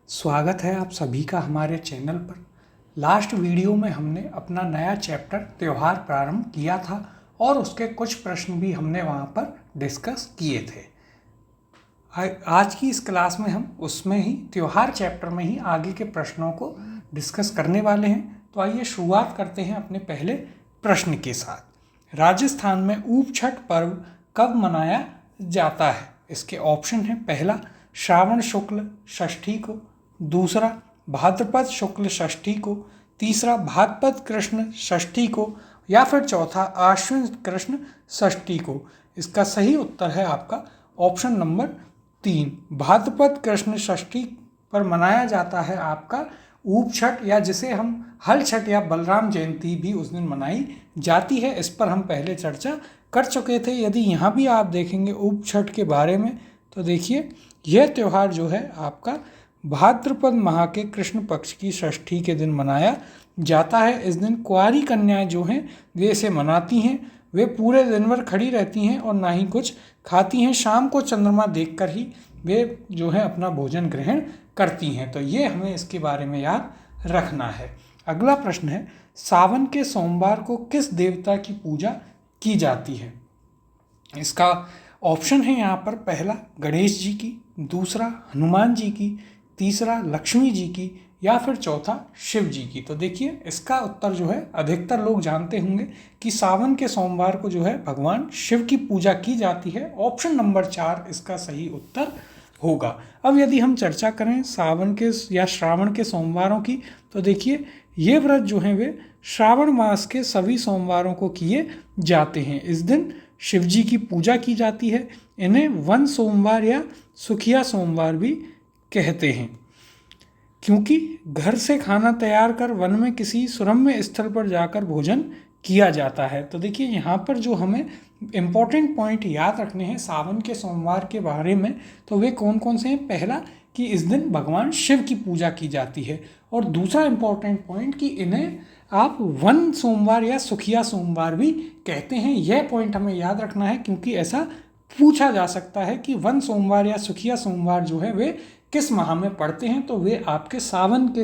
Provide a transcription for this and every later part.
स्वागत है आप सभी का हमारे चैनल पर। लास्ट वीडियो में हमने अपना नया चैप्टर त्यौहार प्रारंभ किया था और उसके कुछ प्रश्न भी हमने वहाँ पर डिस्कस किए थे। आज की इस क्लास में हम उसमें ही त्यौहार चैप्टर में ही आगे के प्रश्नों को डिस्कस करने वाले हैं। तो आइए शुरुआत करते हैं अपने पहले प्रश्न के साथ। राजस्थान में ऊप छठ पर्व कब मनाया जाता है? इसके ऑप्शन हैं, पहला श्रावण शुक्ल षष्ठी को, दूसरा भाद्रपद शुक्ल षष्ठी को, तीसरा भाद्रपद कृष्ण षष्ठी को, या फिर चौथा आश्विन कृष्ण षष्ठी को। इसका सही उत्तर है आपका ऑप्शन नंबर 3, भाद्रपद कृष्ण षष्ठी पर मनाया जाता है आपका ऊप छठ, या जिसे हम हल छठ या बलराम जयंती भी उस दिन मनाई जाती है। इस पर हम पहले चर्चा कर चुके थे। यदि यहाँ भी आप देखेंगे ऊप छठ के बारे में तो देखिए यह त्यौहार जो है आपका भाद्रपद माह के कृष्ण पक्ष की षष्ठी के दिन मनाया जाता है। इस दिन कुंवारी कन्याएं जो हैं वे इसे मनाती हैं। वे पूरे दिन भर खड़ी रहती हैं और ना ही कुछ खाती हैं। शाम को चंद्रमा देखकर ही वे जो है अपना भोजन ग्रहण करती हैं। तो ये हमें इसके बारे में याद रखना है। अगला प्रश्न है, सावन के सोमवार को किस देवता की पूजा की जाती है? इसका ऑप्शन है यहाँ पर, पहला गणेश जी की, दूसरा हनुमान जी की, तीसरा लक्ष्मी जी की, या फिर चौथा शिव जी की। तो देखिए इसका उत्तर जो है अधिकतर लोग जानते होंगे कि सावन के सोमवार को जो है भगवान शिव की पूजा की जाती है। ऑप्शन नंबर 4 इसका सही उत्तर होगा। अब यदि हम चर्चा करें सावन के या श्रावण के सोमवारों की, तो देखिए ये व्रत जो हैं वे श्रावण मास के सभी सोमवारों को किए जाते हैं। इस दिन शिव जी की पूजा की जाती है। इन्हें वन सोमवार या सुखिया सोमवार भी कहते हैं, क्योंकि घर से खाना तैयार कर वन में किसी सुरम्य स्थल पर जाकर भोजन किया जाता है। तो देखिए यहाँ पर जो हमें इम्पोर्टेंट पॉइंट याद रखने हैं सावन के सोमवार के बारे में, तो वे कौन कौन से हैं? पहला कि इस दिन भगवान शिव की पूजा की जाती है, और दूसरा इम्पोर्टेंट पॉइंट कि इन्हें आप वन सोमवार या सुखिया सोमवार भी कहते हैं। यह पॉइंट हमें याद रखना है, क्योंकि ऐसा पूछा जा सकता है कि वन सोमवार या सुखिया सोमवार जो है वे किस माह में पड़ते हैं। तो वे आपके सावन के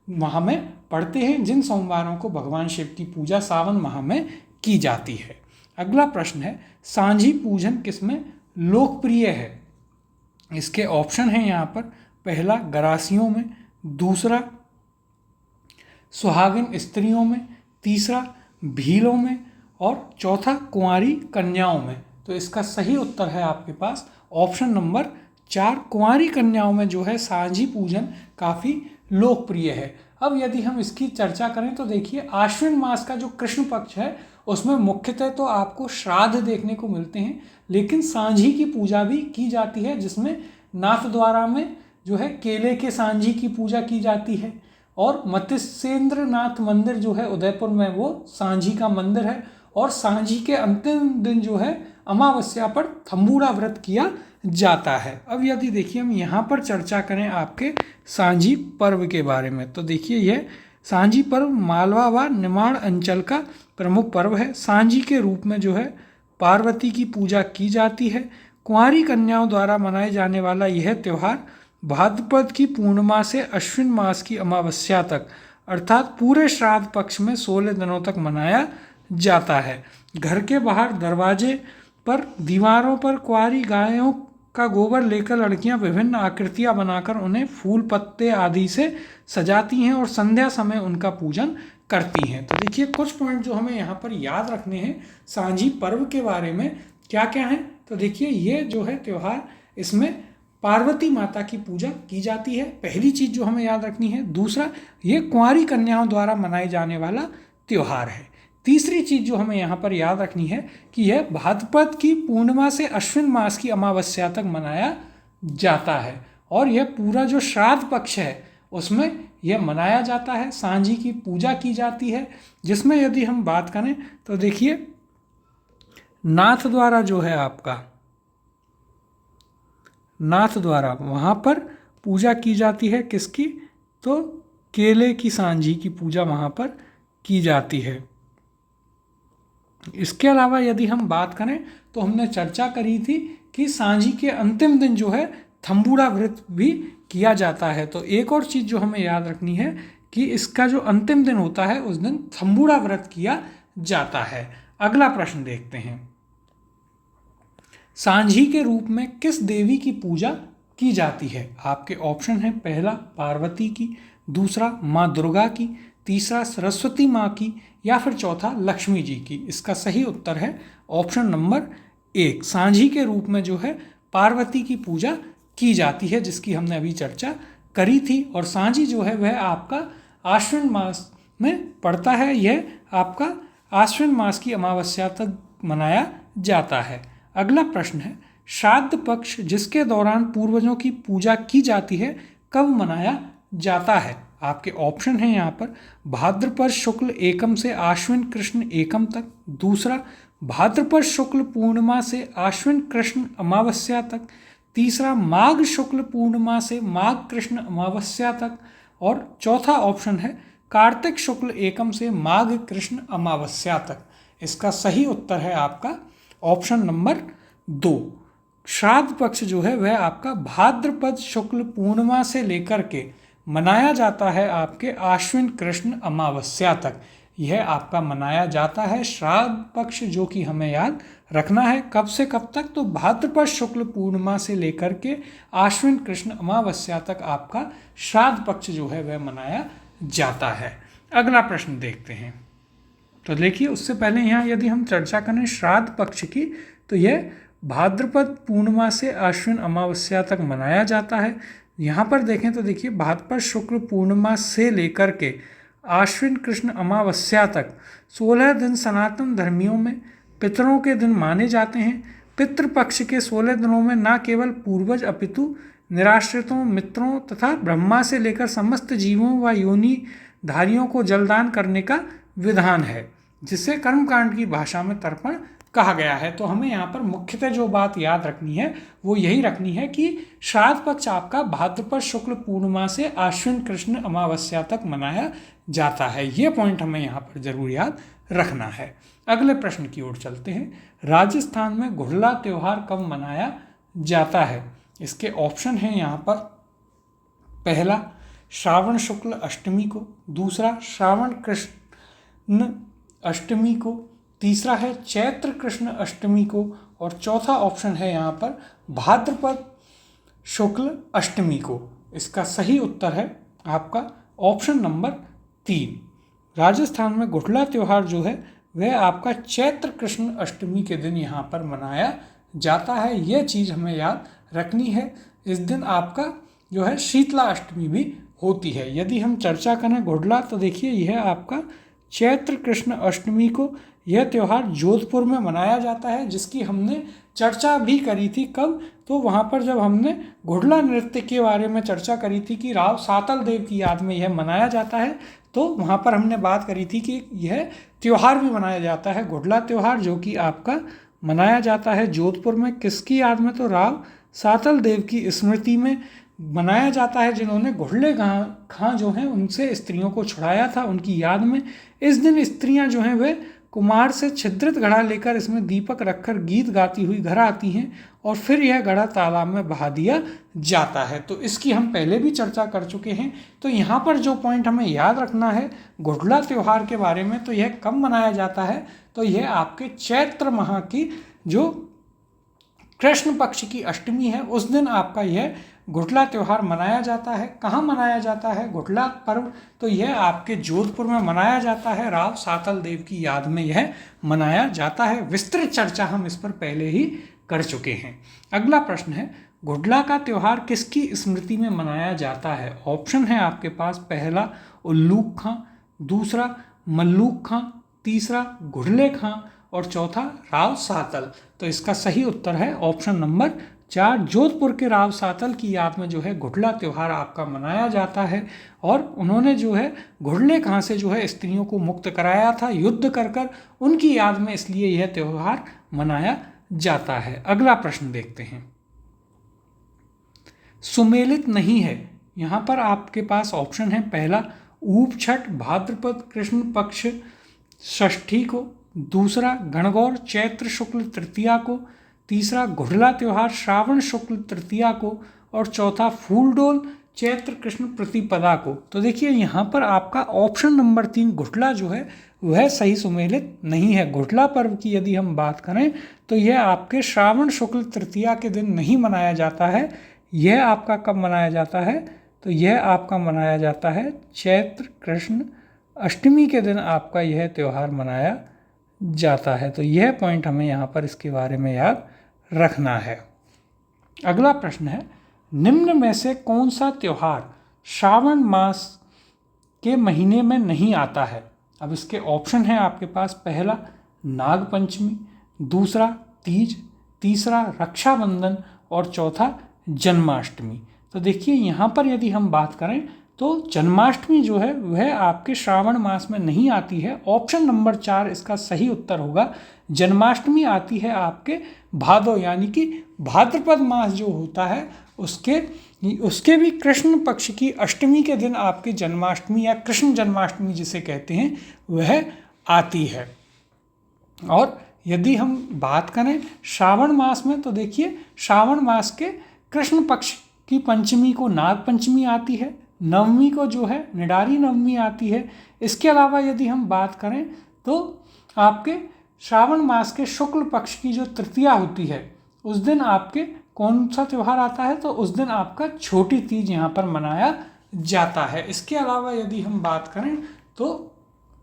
माह में पड़ते हैं, जिन सोमवारों को भगवान शिव की पूजा सावन माह में की जाती है। अगला प्रश्न है, सांझी पूजन किसमें लोकप्रिय है? इसके ऑप्शन हैं यहाँ पर, पहला गरासियों में, दूसरा सुहागिन स्त्रियों में, तीसरा भीलों में, और चौथा कुंवारी कन्याओं में। तो इसका सही उत्तर है आपके पास ऑप्शन नंबर 4, कुंवारी कन्याओं में जो है सांझी पूजन काफ़ी लोकप्रिय है। अब यदि हम इसकी चर्चा करें तो देखिए आश्विन मास का जो कृष्ण पक्ष है उसमें मुख्यतः तो आपको श्राद्ध देखने को मिलते हैं, लेकिन सांझी की पूजा भी की जाती है, जिसमें नाथद्वारा में जो है केले के सांझी की पूजा की जाती है, और मत्स्येंद्र नाथ मंदिर जो है उदयपुर में वो सांझी का मंदिर है, और सांझी के अंतिम दिन जो है अमावस्या पर थम्बूड़ा व्रत किया जाता है। अब यदि देखिए हम यहाँ पर चर्चा करें आपके सांझी पर्व के बारे में, तो देखिए यह सांझी पर्व मालवा व निमाड़ अंचल का प्रमुख पर्व है। सांझी के रूप में जो है पार्वती की पूजा की जाती है। कुंवारी कन्याओं द्वारा मनाए जाने वाला यह त्यौहार भाद्रपद की पूर्णिमा से अश्विन मास की अमावस्या तक, अर्थात पूरे श्राद्ध पक्ष में 16 दिनों तक मनाया जाता है। घर के बाहर दरवाजे पर दीवारों पर कुंवारी गायों का गोबर लेकर लड़कियां विभिन्न आकृतियां बनाकर उन्हें फूल पत्ते आदि से सजाती हैं और संध्या समय उनका पूजन करती हैं। तो देखिए कुछ पॉइंट जो हमें यहाँ पर याद रखने हैं सांझी पर्व के बारे में क्या क्या है। तो देखिए ये जो है त्यौहार, इसमें पार्वती माता की पूजा की जाती है, पहली चीज़ जो हमें याद रखनी है। दूसरा, ये कुंवारी कन्याओं द्वारा मनाए जाने वाला त्यौहार है। तीसरी चीज़ जो हमें यहाँ पर याद रखनी है कि यह भाद्रपद की पूर्णिमा से अश्विन मास की अमावस्या तक मनाया जाता है, और यह पूरा जो श्राद्ध पक्ष है उसमें यह मनाया जाता है। सांझी की पूजा की जाती है, जिसमें यदि हम बात करें तो देखिए नाथ द्वारा जो है आपका नाथ द्वारा वहाँ पर पूजा की जाती है। किसकी? तो केले की सांझी की पूजा वहाँ पर की जाती है। इसके अलावा यदि हम बात करें तो हमने चर्चा करी थी कि सांझी के अंतिम दिन जो है थम्बुड़ा व्रत भी किया जाता है। तो एक और चीज़ जो हमें याद रखनी है कि इसका जो अंतिम दिन होता है उस दिन थम्बुड़ा व्रत किया जाता है। अगला प्रश्न देखते हैं। सांझी के रूप में किस देवी की पूजा की जाती है? आपके ऑप्शन है, पहला पार्वती की, दूसरा माँ दुर्गा की, तीसरा सरस्वती माँ की, या फिर चौथा लक्ष्मी जी की। इसका सही उत्तर है ऑप्शन नंबर 1। सांझी के रूप में जो है पार्वती की पूजा की जाती है, जिसकी हमने अभी चर्चा करी थी। और सांझी जो है वह आपका आश्विन मास में पड़ता है। यह आपका आश्विन मास की अमावस्या तक मनाया जाता है। अगला प्रश्न है, श्राद्ध पक्ष जिसके दौरान पूर्वजों की पूजा की जाती है कब मनाया जाता है? आपके ऑप्शन हैं यहाँ पर, भाद्रपद शुक्ल एकम से आश्विन कृष्ण एकम तक, दूसरा भाद्रपद शुक्ल पूर्णिमा से आश्विन कृष्ण अमावस्या तक, तीसरा माघ शुक्ल पूर्णिमा से माघ कृष्ण अमावस्या तक, और चौथा ऑप्शन है कार्तिक शुक्ल एकम से माघ कृष्ण अमावस्या तक। इसका सही उत्तर है आपका ऑप्शन नंबर 2। श्राद्ध पक्ष जो है वह आपका भाद्रपद शुक्ल पूर्णिमा से लेकर के मनाया जाता है आपके आश्विन कृष्ण अमावस्या तक। यह आपका मनाया जाता है श्राद्ध पक्ष, जो कि हमें याद रखना है कब से कब तक, तो भाद्रपद शुक्ल पूर्णिमा से लेकर के आश्विन कृष्ण अमावस्या तक आपका श्राद्ध पक्ष जो है वह मनाया जाता है। अगला प्रश्न देखते हैं। तो देखिए, उससे पहले यहाँ यदि हम चर्चा करें श्राद्ध पक्ष की, तो यह भाद्रपद पूर्णिमा से आश्विन अमावस्या तक मनाया जाता है। यहाँ पर देखें तो देखिए, भाद्रपद शुक्ल पूर्णिमा से लेकर के आश्विन कृष्ण अमावस्या तक 16 दिन सनातन धर्मियों में पितरों के दिन माने जाते हैं। पितृपक्ष के 16 दिनों में न केवल पूर्वज अपितु निराश्रितों, मित्रों तथा ब्रह्मा से लेकर समस्त जीवों व योनि धारियों को जलदान करने का विधान है, जिसे कर्मकांड की भाषा में तर्पण कहा गया है। तो हमें यहाँ पर मुख्यतः जो बात याद रखनी है वो यही रखनी है कि श्राद्ध पक्ष आपका भाद्रपद शुक्ल पूर्णिमा से आश्विन कृष्ण अमावस्या तक मनाया जाता है। ये पॉइंट हमें यहाँ पर जरूर याद रखना है। अगले प्रश्न की ओर चलते हैं। राजस्थान में घुड़ला त्यौहार कब मनाया जाता है? इसके ऑप्शन हैं यहाँ पर, पहला श्रावण शुक्ल अष्टमी को, दूसरा श्रावण कृष्ण अष्टमी को, तीसरा है चैत्र कृष्ण अष्टमी को, और चौथा ऑप्शन है यहाँ पर भाद्रपद शुक्ल अष्टमी को। इसका सही उत्तर है आपका ऑप्शन नंबर 3। राजस्थान में घुड़ला त्यौहार जो है वह आपका चैत्र कृष्ण अष्टमी के दिन यहाँ पर मनाया जाता है। यह चीज़ हमें याद रखनी है। इस दिन आपका जो है शीतला अष्टमी भी होती है। यदि हम चर्चा करें घुड़ला, तो देखिए यह आपका चैत्र कृष्ण अष्टमी को यह त्यौहार जोधपुर में मनाया जाता है, जिसकी हमने चर्चा भी करी थी। कब? तो वहाँ पर जब हमने घुड़ला नृत्य के बारे में चर्चा करी थी कि राव सातल देव की याद में यह मनाया जाता है, तो वहाँ पर हमने बात करी थी कि यह त्यौहार भी मनाया जाता है, घुड़ला त्यौहार, जो कि आपका मनाया जाता है जोधपुर में। किसकी याद में? तो राव सातल देव की स्मृति में मनाया जाता है, जिन्होंने घुड़ले खां जो हैं उनसे स्त्रियों को छुड़ाया था, उनकी याद में। इस दिन स्त्रियां जो हैं वे कुम्हार से छिद्रित घड़ा लेकर इसमें दीपक रखकर गीत गाती हुई घर आती हैं, और फिर यह घड़ा तालाब में बहा दिया जाता है। तो इसकी हम पहले भी चर्चा कर चुके हैं। तो यहाँ पर जो पॉइंट हमें याद रखना है घुड़ला त्यौहार के बारे में, तो यह कब मनाया जाता है? तो यह आपके चैत्र माह की जो कृष्ण पक्ष की अष्टमी है, उस दिन आपका यह घुड़ला त्यौहार मनाया जाता है। कहाँ मनाया जाता है घुड़ला पर्व? तो यह आपके जोधपुर में मनाया जाता है। राव सातल देव की याद में यह मनाया जाता है। विस्तृत चर्चा हम इस पर पहले ही कर चुके हैं। अगला प्रश्न है, घुड़ला का त्यौहार किसकी स्मृति में मनाया जाता है? ऑप्शन है आपके पास, पहला उल्लूक खां, दूसरा मल्लूक खां, तीसरा घुड़ले खां, और चौथा राव सातल। तो इसका सही उत्तर है ऑप्शन नंबर 4। जोधपुर के राव सातल की याद में जो है घुड़ला त्यौहार आपका मनाया जाता है, और उन्होंने जो है घुड़ले खां से जो है स्त्रियों को मुक्त कराया था युद्ध कर कर, उनकी याद में, इसलिए यह त्यौहार मनाया जाता है। अगला प्रश्न देखते हैं। सुमेलित नहीं है, यहाँ पर आपके पास ऑप्शन है, पहला ऊप छठ भाद्रपद कृष्ण पक्ष षष्ठी को, दूसरा गणगौर चैत्र शुक्ल तृतीया को, तीसरा घुड़ला त्यौहार श्रावण शुक्ल तृतीया को, और चौथा फूलडोल चैत्र कृष्ण प्रतिपदा को। तो देखिए यहाँ पर आपका ऑप्शन नंबर 3 घुड़ला जो है वह सही सुमेलित नहीं है। घुड़ला पर्व की यदि हम बात करें तो यह आपके श्रावण शुक्ल तृतीया के दिन नहीं मनाया जाता है। यह आपका कब मनाया जाता है? तो यह आपका मनाया जाता है चैत्र कृष्ण अष्टमी के दिन आपका यह त्यौहार मनाया जाता है। तो यह पॉइंट हमें यहाँ पर इसके बारे में याद रखना है। अगला प्रश्न है, निम्न में से कौन सा त्यौहार श्रावण मास के महीने में नहीं आता है? अब इसके ऑप्शन हैं आपके पास, पहला नाग पंचमी, दूसरा तीज, तीसरा रक्षाबंधन और चौथा जन्माष्टमी। तो देखिए यहाँ पर यदि हम बात करें तो जन्माष्टमी जो है वह आपके श्रावण मास में नहीं आती है। ऑप्शन नंबर 4 इसका सही उत्तर होगा। जन्माष्टमी आती है आपके भादो यानी कि भाद्रपद मास जो होता है उसके भी कृष्ण पक्ष की अष्टमी के दिन आपकी जन्माष्टमी या कृष्ण जन्माष्टमी जिसे कहते हैं वह आती है। और यदि हम बात करें श्रावण मास में तो देखिए श्रावण मास के कृष्ण पक्ष की पंचमी को नाग पंचमी आती है, नवमी को जो है निडारी नवमी आती है। इसके अलावा यदि हम बात करें तो आपके श्रावण मास के शुक्ल पक्ष की जो तृतीया होती है उस दिन आपके कौन सा त्यौहार आता है? तो उस दिन आपका छोटी तीज यहाँ पर मनाया जाता है। इसके अलावा यदि हम बात करें तो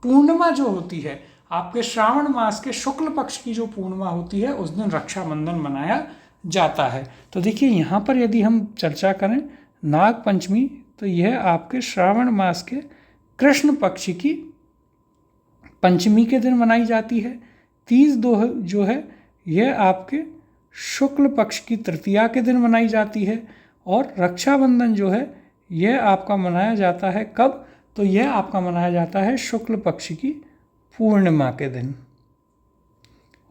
पूर्णिमा जो होती है आपके श्रावण मास के शुक्ल पक्ष की जो पूर्णिमा होती है उस दिन रक्षाबंधन मनाया जाता है। तो देखिए यहाँ पर यदि हम चर्चा करें नाग पंचमी तो यह आपके श्रावण मास के कृष्ण पक्ष की पंचमी के दिन मनाई जाती है। तीज जो है यह आपके शुक्ल पक्ष की तृतीया के दिन मनाई जाती है। और रक्षाबंधन जो है यह आपका मनाया जाता है कब? तो यह आपका मनाया जाता है शुक्ल पक्ष की पूर्णिमा के दिन।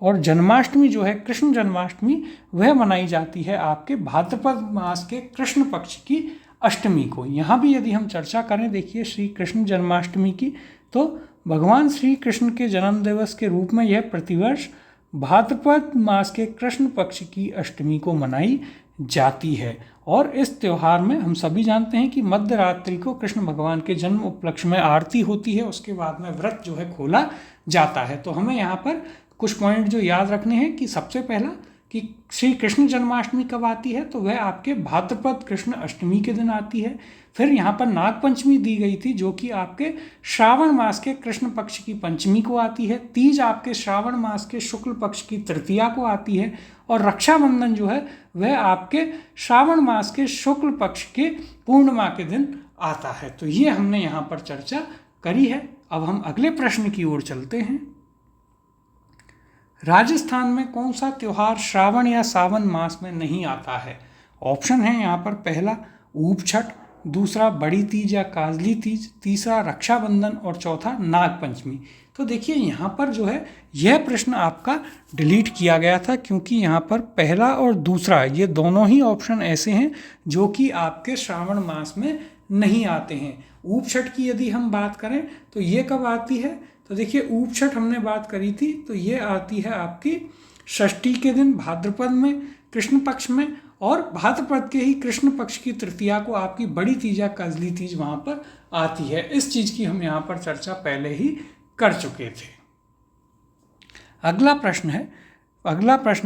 और जन्माष्टमी जो है कृष्ण जन्माष्टमी वह मनाई जाती है आपके भाद्रपद मास के कृष्ण पक्ष की अष्टमी को। यहाँ भी यदि हम चर्चा करें देखिए श्री कृष्ण जन्माष्टमी की तो भगवान श्री कृष्ण के जन्म दिवस के रूप में यह प्रतिवर्ष भाद्रपद मास के कृष्ण पक्ष की अष्टमी को मनाई जाती है। और इस त्यौहार में हम सभी जानते हैं कि मध्य रात्रि को कृष्ण भगवान के जन्म उपलक्ष्य में आरती होती है, उसके बाद में व्रत जो है खोला जाता है। तो हमें यहाँ पर कुछ पॉइंट जो याद रखने हैं कि सबसे पहला कि श्री कृष्ण जन्माष्टमी कब आती है? तो वह आपके भाद्रपद कृष्ण अष्टमी के दिन आती है। फिर यहाँ पर नाग पंचमी दी गई थी जो कि आपके श्रावण मास के कृष्ण पक्ष की पंचमी को आती है। तीज आपके श्रावण मास के शुक्ल पक्ष की तृतीया को आती है। और रक्षाबंधन जो है वह आपके श्रावण मास के शुक्ल पक्ष के पूर्णिमा के दिन आता है। तो ये हमने यहाँ पर चर्चा करी है। अब हम अगले प्रश्न की ओर चलते हैं। राजस्थान में कौन सा त्यौहार श्रावण या सावन मास में नहीं आता है? ऑप्शन है यहाँ पर, पहला ऊप छठ, दूसरा बड़ी तीज या काजली तीज, तीसरा रक्षाबंधन और चौथा नाग पंचमी। तो देखिए यहाँ पर जो है यह प्रश्न आपका डिलीट किया गया था क्योंकि यहाँ पर पहला और दूसरा ये दोनों ही ऑप्शन ऐसे हैं जो कि आपके श्रावण मास में नहीं आते हैं। ऊप छठ की यदि हम बात करें तो ये कब आती है? तो देखिए ऊप छठ हमने बात करी थी तो ये आती है आपकी षष्ठी के दिन भाद्रपद में कृष्ण पक्ष में, और भाद्रपद के ही कृष्ण पक्ष की तृतीया को आपकी बड़ी तीज या काजली तीज वहाँ पर आती है। इस चीज़ की हम यहाँ पर चर्चा पहले ही कर चुके थे। अगला प्रश्न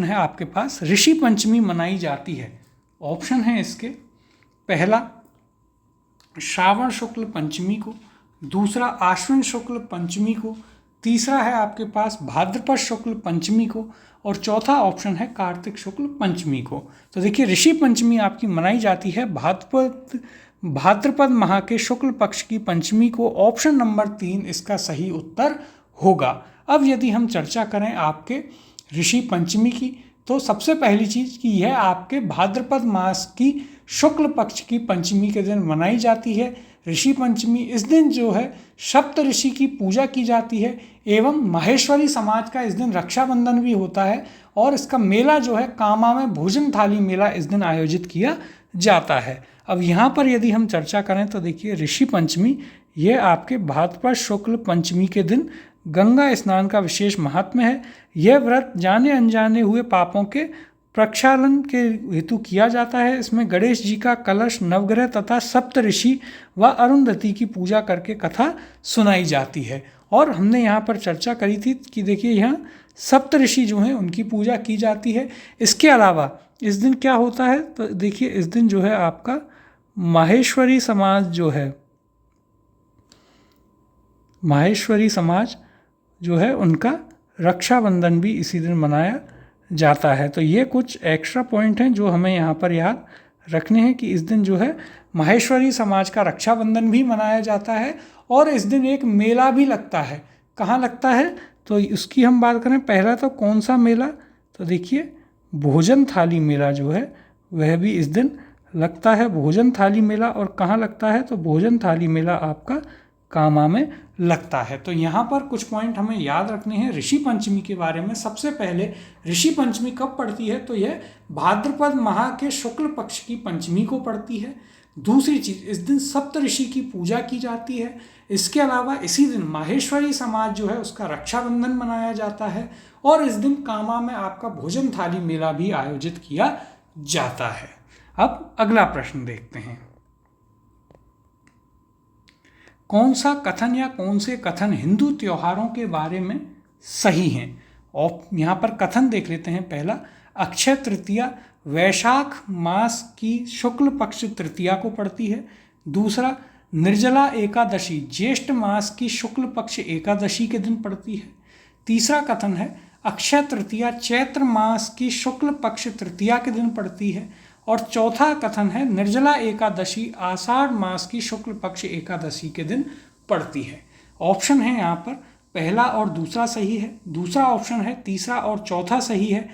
है आपके पास, ऋषि पंचमी मनाई जाती है। ऑप्शन है इसके, पहला श्रावण शुक्ल पंचमी को, दूसरा आश्विन शुक्ल पंचमी को, तीसरा है आपके पास भाद्रपद शुक्ल पंचमी को, और चौथा ऑप्शन है कार्तिक शुक्ल पंचमी को। तो देखिए ऋषि पंचमी आपकी मनाई जाती है भाद्रपद माह के शुक्ल पक्ष की पंचमी को। ऑप्शन नंबर 3 इसका सही उत्तर होगा। अब यदि हम चर्चा करें आपके ऋषि पंचमी की तो सबसे पहली चीज़ कि यह आपके भाद्रपद मास की शुक्ल पक्ष की पंचमी के दिन मनाई जाती है। ऋषि पंचमी इस दिन जो है सप्त ऋषि की पूजा की जाती है एवं माहेश्वरी समाज का इस दिन रक्षाबंधन भी होता है, और इसका मेला जो है कामा में भोजन थाली मेला इस दिन आयोजित किया जाता है। अब यहाँ पर यदि हम चर्चा करें तो देखिए ऋषि पंचमी ये आपके भाद्रपद शुक्ल पंचमी के दिन गंगा स्नान का विशेष महात्म्य है। यह व्रत जाने अनजाने हुए पापों के प्रक्षालन के हेतु किया जाता है। इसमें गणेश जी का कलश, नवग्रह तथा सप्त ऋषि व अरुंधति की पूजा करके कथा सुनाई जाती है। और हमने यहाँ पर चर्चा करी थी कि देखिए यहाँ सप्त ऋषि जो हैं उनकी पूजा की जाती है। इसके अलावा इस दिन क्या होता है, तो देखिए इस दिन जो है आपका माहेश्वरी समाज जो है, माहेश्वरी समाज जो है उनका रक्षाबंधन भी इसी दिन मनाया जाता है। तो ये कुछ एक्स्ट्रा पॉइंट हैं जो हमें यहाँ पर याद रखने हैं कि इस दिन जो है माहेश्वरी समाज का रक्षाबंधन भी मनाया जाता है। और इस दिन एक मेला भी लगता है। कहाँ लगता है, तो उसकी हम बात करें। पहला तो कौन सा मेला, तो देखिए भोजन थाली मेला जो है वह भी इस दिन लगता है, भोजन थाली मेला। और कहाँ लगता है, तो भोजन थाली मेला आपका कामा में लगता है। तो यहाँ पर कुछ पॉइंट हमें याद रखने हैं ऋषि पंचमी के बारे में। सबसे पहले ऋषि पंचमी कब पड़ती है, तो यह भाद्रपद माह के शुक्ल पक्ष की पंचमी को पड़ती है। दूसरी चीज़, इस दिन सप्त ऋषि की पूजा की जाती है। इसके अलावा इसी दिन माहेश्वरी समाज जो है उसका रक्षाबंधन मनाया जाता है। और इस दिन कामा में आपका भोजन थाली मेला भी आयोजित किया जाता है। अब अगला प्रश्न देखते हैं। कौन सा कथन या कौन से कथन हिंदू त्योहारों के बारे में सही हैं? और यहाँ पर कथन देख लेते हैं। पहला, अक्षय तृतीया वैशाख मास की शुक्ल पक्ष तृतीया को पड़ती है। दूसरा, निर्जला एकादशी ज्येष्ठ मास की शुक्ल पक्ष एकादशी के दिन पड़ती है। तीसरा कथन है अक्षय तृतीया चैत्र मास की शुक्ल पक्ष तृतीया के दिन पड़ती है। और चौथा कथन है निर्जला एकादशी आषाढ़ मास की शुक्ल पक्ष एकादशी के दिन पड़ती है। ऑप्शन है यहाँ पर पहला और दूसरा सही है। दूसरा ऑप्शन है तीसरा और चौथा सही है।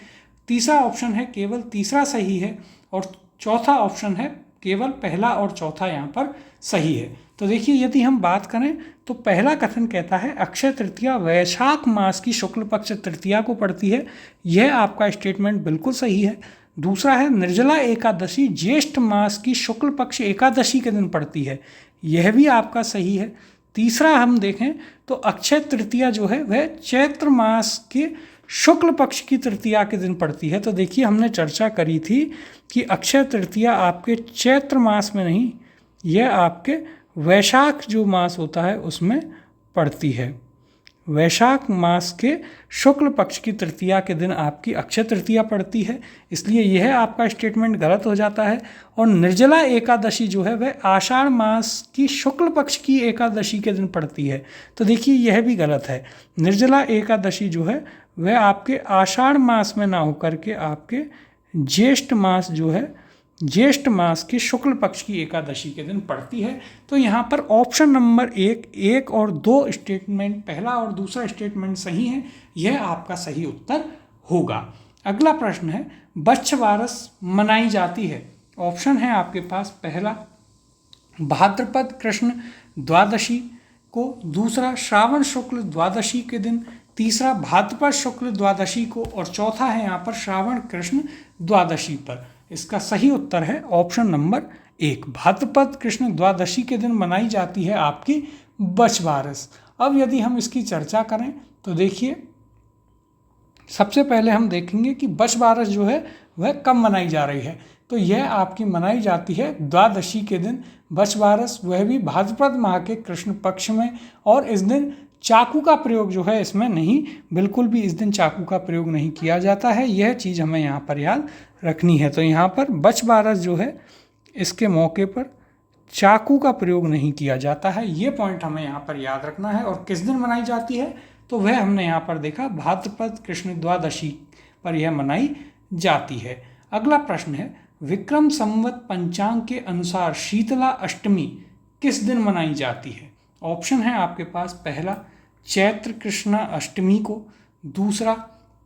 तीसरा ऑप्शन है केवल तीसरा सही है। और चौथा ऑप्शन है केवल पहला और चौथा यहाँ पर सही है। तो देखिए यदि हम बात करें तो पहला कथन कहता है अक्षय तृतीया वैशाख मास की शुक्ल पक्ष तृतीया को पड़ती है। यह आपका स्टेटमेंट बिल्कुल सही है। दूसरा है निर्जला एकादशी ज्येष्ठ मास की शुक्ल पक्ष एकादशी के दिन पड़ती है। यह भी आपका सही है। तीसरा हम देखें तो अक्षय तृतीया जो है वह चैत्र मास के शुक्ल पक्ष की तृतीया के दिन पड़ती है। तो देखिए हमने चर्चा करी थी कि अक्षय तृतीया आपके चैत्र मास में नहीं, यह आपके वैशाख जो मास होता है उसमें पड़ती है। वैशाख मास के शुक्ल पक्ष की तृतीया के दिन आपकी अक्षय तृतीया पड़ती है, इसलिए यह आपका स्टेटमेंट गलत हो जाता है। और निर्जला एकादशी जो है वह आषाढ़ मास की शुक्ल पक्ष की एकादशी के दिन पड़ती है। तो देखिए यह भी गलत है। निर्जला एकादशी जो है वह आपके आषाढ़ मास में ना होकर के आपके ज्येष्ठ मास जो है ज्येष्ठ मास के शुक्ल पक्ष की एकादशी के दिन पड़ती है। तो यहाँ पर ऑप्शन नंबर एक और दो स्टेटमेंट, पहला और दूसरा स्टेटमेंट सही है। यह आपका सही उत्तर होगा। अगला प्रश्न है बच्छवारस मनाई जाती है। ऑप्शन है आपके पास पहला भाद्रपद कृष्ण द्वादशी को, दूसरा श्रावण शुक्ल द्वादशी के दिन, तीसरा भाद्रपद शुक्ल द्वादशी को और चौथा है यहाँ पर श्रावण कृष्ण द्वादशी पर। इसका सही उत्तर है ऑप्शन नंबर 1, भाद्रपद कृष्ण द्वादशी के दिन मनाई जाती है आपकी बच्छवारस। अब यदि हम इसकी चर्चा करें तो देखिए सबसे पहले हम देखेंगे कि बच्छवारस जो है वह कब मनाई जा रही है। तो यह आपकी मनाई जाती है द्वादशी के दिन बच्छवारस, वह भी भाद्रपद माह के कृष्ण पक्ष में। और इस दिन चाकू का प्रयोग जो है इसमें नहीं, बिल्कुल भी इस दिन चाकू का प्रयोग नहीं किया जाता है। यह चीज़ हमें यहाँ पर याद रखनी है। तो यहाँ पर बच्छवारस जो है इसके मौके पर चाकू का प्रयोग नहीं किया जाता है। ये पॉइंट हमें यहाँ पर याद रखना है। और किस दिन मनाई जाती है, तो वह हमने यहाँ पर देखा भाद्रपद कृष्ण द्वादशी पर यह मनाई जाती है। अगला प्रश्न है विक्रम संवत पंचांग के अनुसार शीतला अष्टमी किस दिन मनाई जाती है। ऑप्शन है आपके पास पहला चैत्र कृष्ण अष्टमी को, दूसरा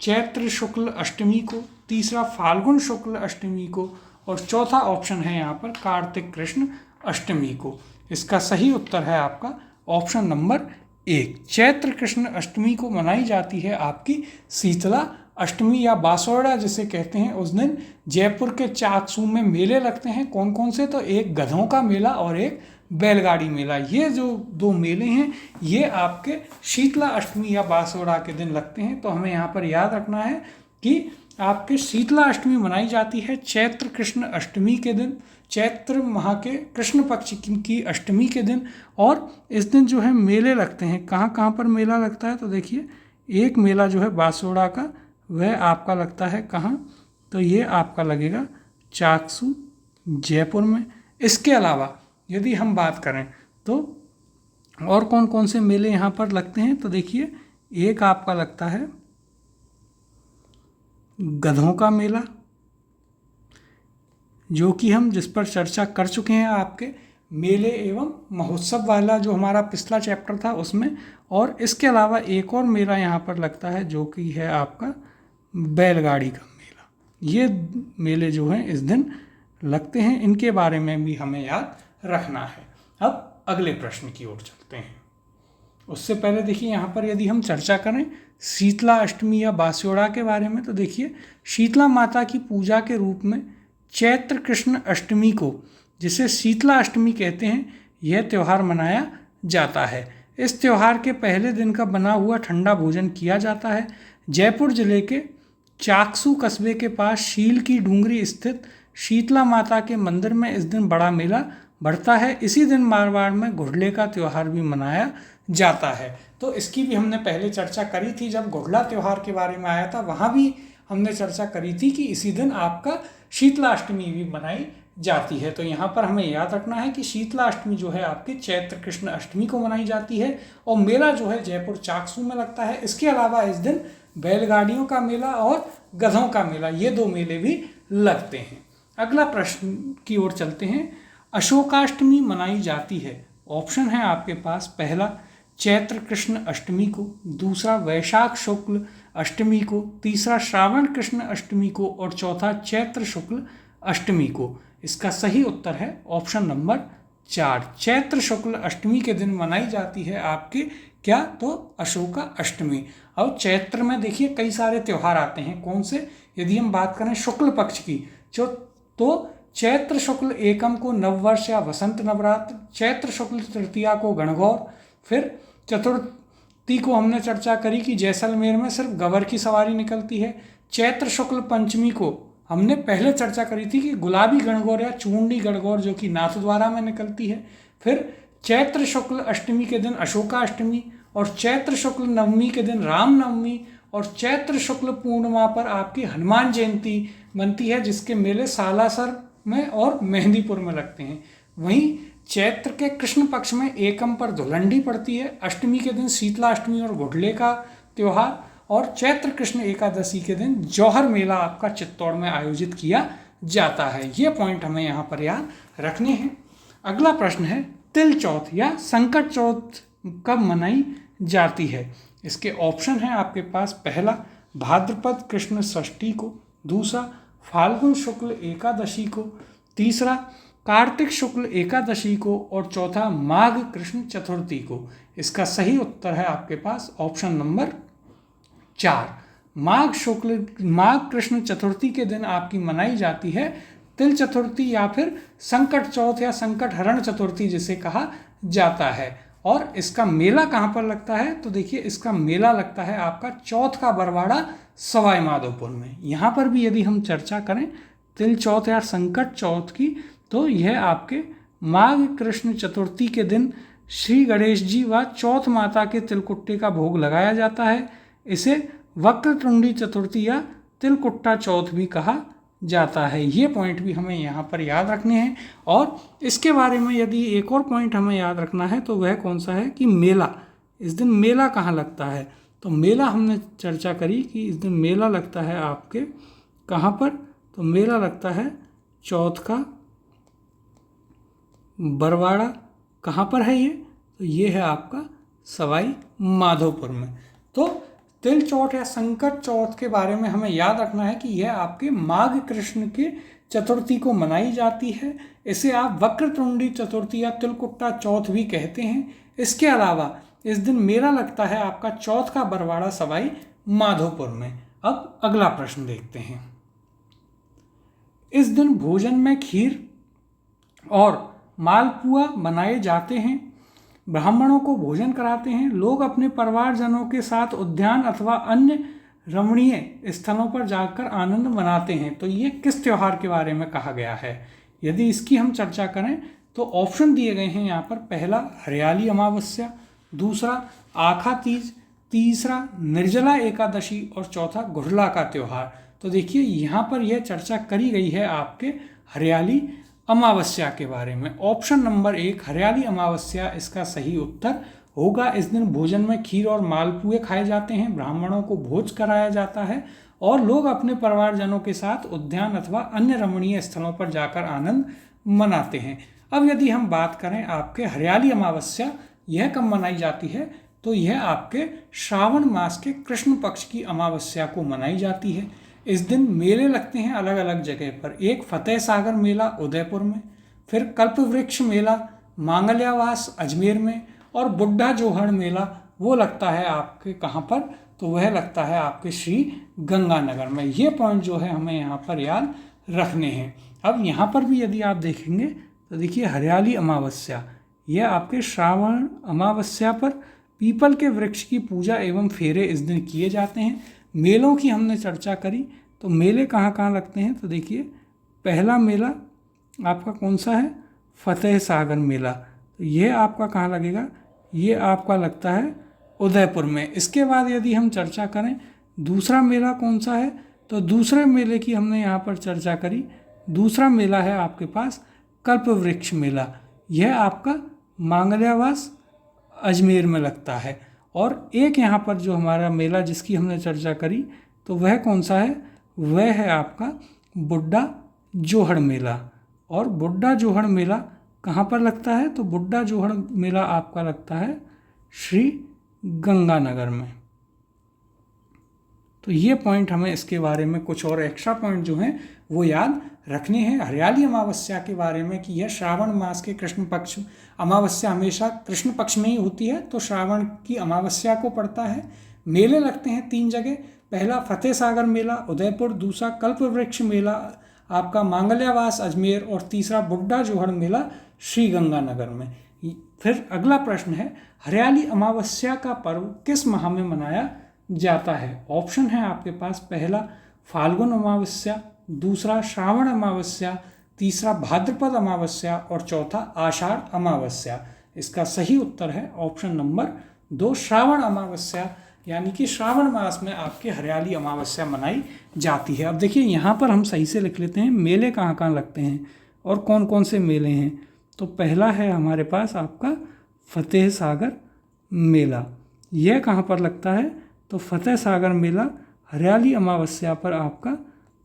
चैत्र शुक्ल अष्टमी को, तीसरा फाल्गुन शुक्ल अष्टमी को और चौथा ऑप्शन है यहाँ पर कार्तिक कृष्ण अष्टमी को। इसका सही उत्तर है आपका ऑप्शन नंबर 1, चैत्र कृष्ण अष्टमी को मनाई जाती है आपकी शीतला अष्टमी या बासोड़ा जिसे कहते हैं। उस दिन जयपुर के चाकसू में मेले लगते हैं। कौन कौन से, तो एक गधों का मेला और एक बैलगाड़ी मेला। ये जो दो मेले हैं ये आपके शीतला अष्टमी या बासोड़ा के दिन लगते हैं। तो हमें यहाँ पर याद रखना है कि आपके शीतला अष्टमी मनाई जाती है चैत्र कृष्ण अष्टमी के दिन, चैत्र माह के कृष्ण पक्ष की अष्टमी के दिन। और इस दिन जो है मेले लगते हैं। कहाँ कहाँ पर मेला लगता है तो देखिए, एक मेला जो है बांसवाड़ा का, वह आपका लगता है कहाँ, तो ये आपका लगेगा चाकसू जयपुर में। इसके अलावा यदि हम बात करें तो और कौन कौन से मेले यहाँ पर लगते हैं तो देखिए, एक आपका लगता है गधों का मेला, जो कि हम जिस पर चर्चा कर चुके हैं आपके मेले एवं महोत्सव वाला जो हमारा पिछला चैप्टर था उसमें। और इसके अलावा एक और मेला यहाँ पर लगता है जो कि है आपका बैलगाड़ी का मेला। ये मेले जो हैं इस दिन लगते हैं, इनके बारे में भी हमें याद रखना है। अब अगले प्रश्न की ओर चलते हैं। उससे पहले देखिए, यहाँ पर यदि हम चर्चा करें शीतला अष्टमी या बांसवाड़ा के बारे में तो देखिए, शीतला माता की पूजा के रूप में चैत्र कृष्ण अष्टमी को, जिसे शीतला अष्टमी कहते हैं, यह त्यौहार मनाया जाता है। इस त्यौहार के पहले दिन का बना हुआ ठंडा भोजन किया जाता है। जयपुर जिले के चाकसू कस्बे के पास शील की डूंगरी स्थित शीतला माता के मंदिर में इस दिन बड़ा मेला बढ़ता है। इसी दिन मारवाड़ में घुड़ले का त्यौहार भी मनाया जाता है। तो इसकी भी हमने पहले चर्चा करी थी, जब घुड़ला त्यौहार के बारे में आया था वहाँ भी हमने चर्चा करी थी कि इसी दिन आपका शीतला अष्टमी भी मनाई जाती है। तो यहाँ पर हमें याद रखना है कि शीतला अष्टमी जो है आपके चैत्र कृष्ण अष्टमी को मनाई जाती है और मेला जो है जयपुर चाकसू में लगता है। इसके अलावा इस दिन बैलगाड़ियों का मेला और गधों का मेला, ये दो मेले भी लगते हैं। अगला प्रश्न की ओर चलते हैं। अशोकाष्टमी मनाई जाती है। ऑप्शन है आपके पास, पहला चैत्र कृष्ण अष्टमी को, दूसरा वैशाख शुक्ल अष्टमी को, तीसरा श्रावण कृष्ण अष्टमी को और चौथा चैत्र शुक्ल अष्टमी को। इसका सही उत्तर है ऑप्शन नंबर 4, चैत्र शुक्ल अष्टमी के दिन मनाई जाती है आपके क्या, तो अशोका अष्टमी। अब चैत्र में देखिए कई सारे त्यौहार आते हैं। कौन से, यदि हम बात करें शुक्ल पक्ष की तो चैत्र शुक्ल एकम को नववर्ष या वसंत नवरात्र, चैत्र शुक्ल तृतीया को गणगौर, फिर चतुर्थी को हमने चर्चा करी कि जैसलमेर में सिर्फ गवर की सवारी निकलती है। चैत्र शुक्ल पंचमी को हमने पहले चर्चा करी थी कि गुलाबी गणगौर या चूंडी गणगौर जो कि नाथद्वारा में निकलती है। फिर चैत्र शुक्ल अष्टमी के दिन अशोका अष्टमी और चैत्र शुक्ल नवमी के दिन राम नवमी और चैत्र शुक्ल पूर्णिमा पर आपकी हनुमान जयंती बनती है, जिसके मेले सालासर में और मेहंदीपुर में लगते हैं। वहीं चैत्र के कृष्ण पक्ष में एकम पर धुलंडी पड़ती है। अष्टमी के दिन शीतला अष्टमी और घुड़ले का त्यौहार और चैत्र कृष्ण एकादशी के दिन जौहर मेला आपका चित्तौड़ में आयोजित किया जाता है। ये पॉइंट हमें यहाँ पर याद रखने हैं। अगला प्रश्न है तिल चौथ या संकट चौथ कब मनाई जाती है। इसके ऑप्शन हैं आपके पास, पहला भाद्रपद कृष्ण षष्ठी को, दूसरा फाल्गुन शुक्ल एकादशी को, तीसरा कार्तिक शुक्ल एकादशी को और चौथा माघ कृष्ण चतुर्थी को। इसका सही उत्तर है आपके पास ऑप्शन नंबर 4, माघ कृष्ण चतुर्थी के दिन आपकी मनाई जाती है तिल चतुर्थी या फिर संकट चौथ या संकट हरण चतुर्थी जिसे कहा जाता है। और इसका मेला कहाँ पर लगता है तो देखिए, इसका मेला लगता है आपका चौथ का बरवाड़ा सवाई माधोपुर में। यहाँ पर भी यदि हम चर्चा करें तिल चौथ या संकट चौथ की, तो यह आपके माघ कृष्ण चतुर्थी के दिन श्री गणेश जी व चौथ माता के तिलकुट्टे का भोग लगाया जाता है। इसे वक्रतुंडी चतुर्थी या तिलकुट्टा चौथ भी कहा जाता है। ये पॉइंट भी हमें यहाँ पर याद रखने हैं। और इसके बारे में यदि एक और पॉइंट हमें याद रखना है तो वह कौन सा है कि मेला, इस दिन मेला कहाँ लगता है। तो मेला हमने चर्चा करी कि इस दिन मेला लगता है आपके कहाँ पर, तो मेला लगता है चौथ का बरवाड़ा। कहाँ पर है ये, तो ये है आपका सवाई माधोपुर में। तो तिल चौथ या संकट चौथ के बारे में हमें याद रखना है कि यह आपके माघ कृष्ण के चतुर्थी को मनाई जाती है। इसे आप वक्रतुंडी चतुर्थी या तिलकुट्टा चौथ भी कहते हैं। इसके अलावा इस दिन मेला लगता है आपका चौथ का बरवाड़ा सवाई माधोपुर में। अब अगला प्रश्न देखते हैं। इस दिन भोजन में खीर और मालपुआ बनाए जाते हैं, ब्राह्मणों को भोजन कराते हैं। लोग अपने परिवारजनों के साथ उद्यान अथवा अन्य रमणीय स्थलों पर जाकर आनंद मनाते हैं। तो ये किस त्यौहार के बारे में कहा गया है? यदि इसकी हम चर्चा करें तो ऑप्शन दिए गए हैं यहाँ पर। पहला हरियाली अमावस्या, दूसरा आखा तीज, तीसरा निर्जला एकादशी और चौथा गुड़ला का त्यौहार। तो देखिए यहाँ पर यह चर्चा करी गई है आपके हरियाली अमावस्या के बारे में। ऑप्शन नंबर 1 हरियाली अमावस्या इसका सही उत्तर होगा। इस दिन भोजन में खीर और मालपुए खाए जाते हैं, ब्राह्मणों को भोज कराया जाता है और लोग अपने परिवारजनों के साथ उद्यान अथवा अन्य रमणीय स्थलों पर जाकर आनंद मनाते हैं। अब यदि हम बात करें आपके हरियाली अमावस्या यह कब मनाई जाती है, तो यह आपके श्रावण मास के कृष्ण पक्ष की अमावस्या को मनाई जाती है। इस दिन मेले लगते हैं अलग अलग जगह पर। एक फतेह सागर मेला उदयपुर में, फिर कल्पवृक्ष मेला मांगल्यावास अजमेर में, और बुड्ढा जोहड़ मेला वो लगता है आपके कहाँ पर, तो वह लगता है आपके श्री गंगानगर में। ये पॉइंट जो है हमें यहाँ पर याद रखने हैं। अब यहाँ पर भी यदि आप देखेंगे तो देखिए हरियाली अमावस्या यह आपके श्रावण अमावस्या पर पीपल के वृक्ष की पूजा एवं फेरे इस दिन किए जाते हैं। मेलों की हमने चर्चा करी तो मेले कहाँ कहाँ लगते हैं, तो देखिए पहला मेला आपका कौन सा है, फतेह सागर मेला। तो ये आपका कहाँ लगेगा, ये आपका लगता है उदयपुर में। इसके बाद यदि हम चर्चा करें दूसरा मेला कौन सा है, तो दूसरे मेले की हमने यहाँ पर चर्चा करी। दूसरा मेला है आपके पास कल्पवृक्ष मेला, यह आपका मांगल्यावास अजमेर में लगता है। और एक यहाँ पर जो हमारा मेला जिसकी हमने चर्चा करी तो वह कौन सा है, वह है आपका बुड्ढा जोहड़ मेला। और बुड्ढा जोहड़ मेला कहाँ पर लगता है, तो बुड्ढा जोहड़ मेला आपका लगता है श्री गंगानगर में। तो ये पॉइंट हमें इसके बारे में कुछ और एक्स्ट्रा पॉइंट जो हैं वो याद रखने हैं हरियाली अमावस्या के बारे में कि यह श्रावण मास के कृष्ण पक्ष अमावस्या हमेशा कृष्ण पक्ष में ही होती है, तो श्रावण की अमावस्या को पड़ता है। मेले लगते हैं 3 जगह, पहला फतेह सागर मेला उदयपुर, दूसरा कल्पवृक्ष मेला आपका मांगल्यावास अजमेर और तीसरा बुड्ढा जोहड़ मेला श्री गंगानगर में। फिर अगला प्रश्न है हरियाली अमावस्या का पर्व किस माह में मनाया जाता है। ऑप्शन है आपके पास, पहला फाल्गुन अमावस्या, दूसरा श्रावण अमावस्या, तीसरा भाद्रपद अमावस्या और चौथा आषाढ़ अमावस्या। इसका सही उत्तर है ऑप्शन नंबर 2 श्रावण अमावस्या, यानी कि श्रावण मास में आपके हरियाली अमावस्या मनाई जाती है। अब देखिए यहाँ पर हम सही से लिख लेते हैं मेले कहाँ कहाँ लगते हैं और कौन कौन से मेले हैं। तो पहला है हमारे पास आपका फतेह सागर मेला, यह कहाँ पर लगता है, तो फतेह सागर मेला हरियाली अमावस्या पर आपका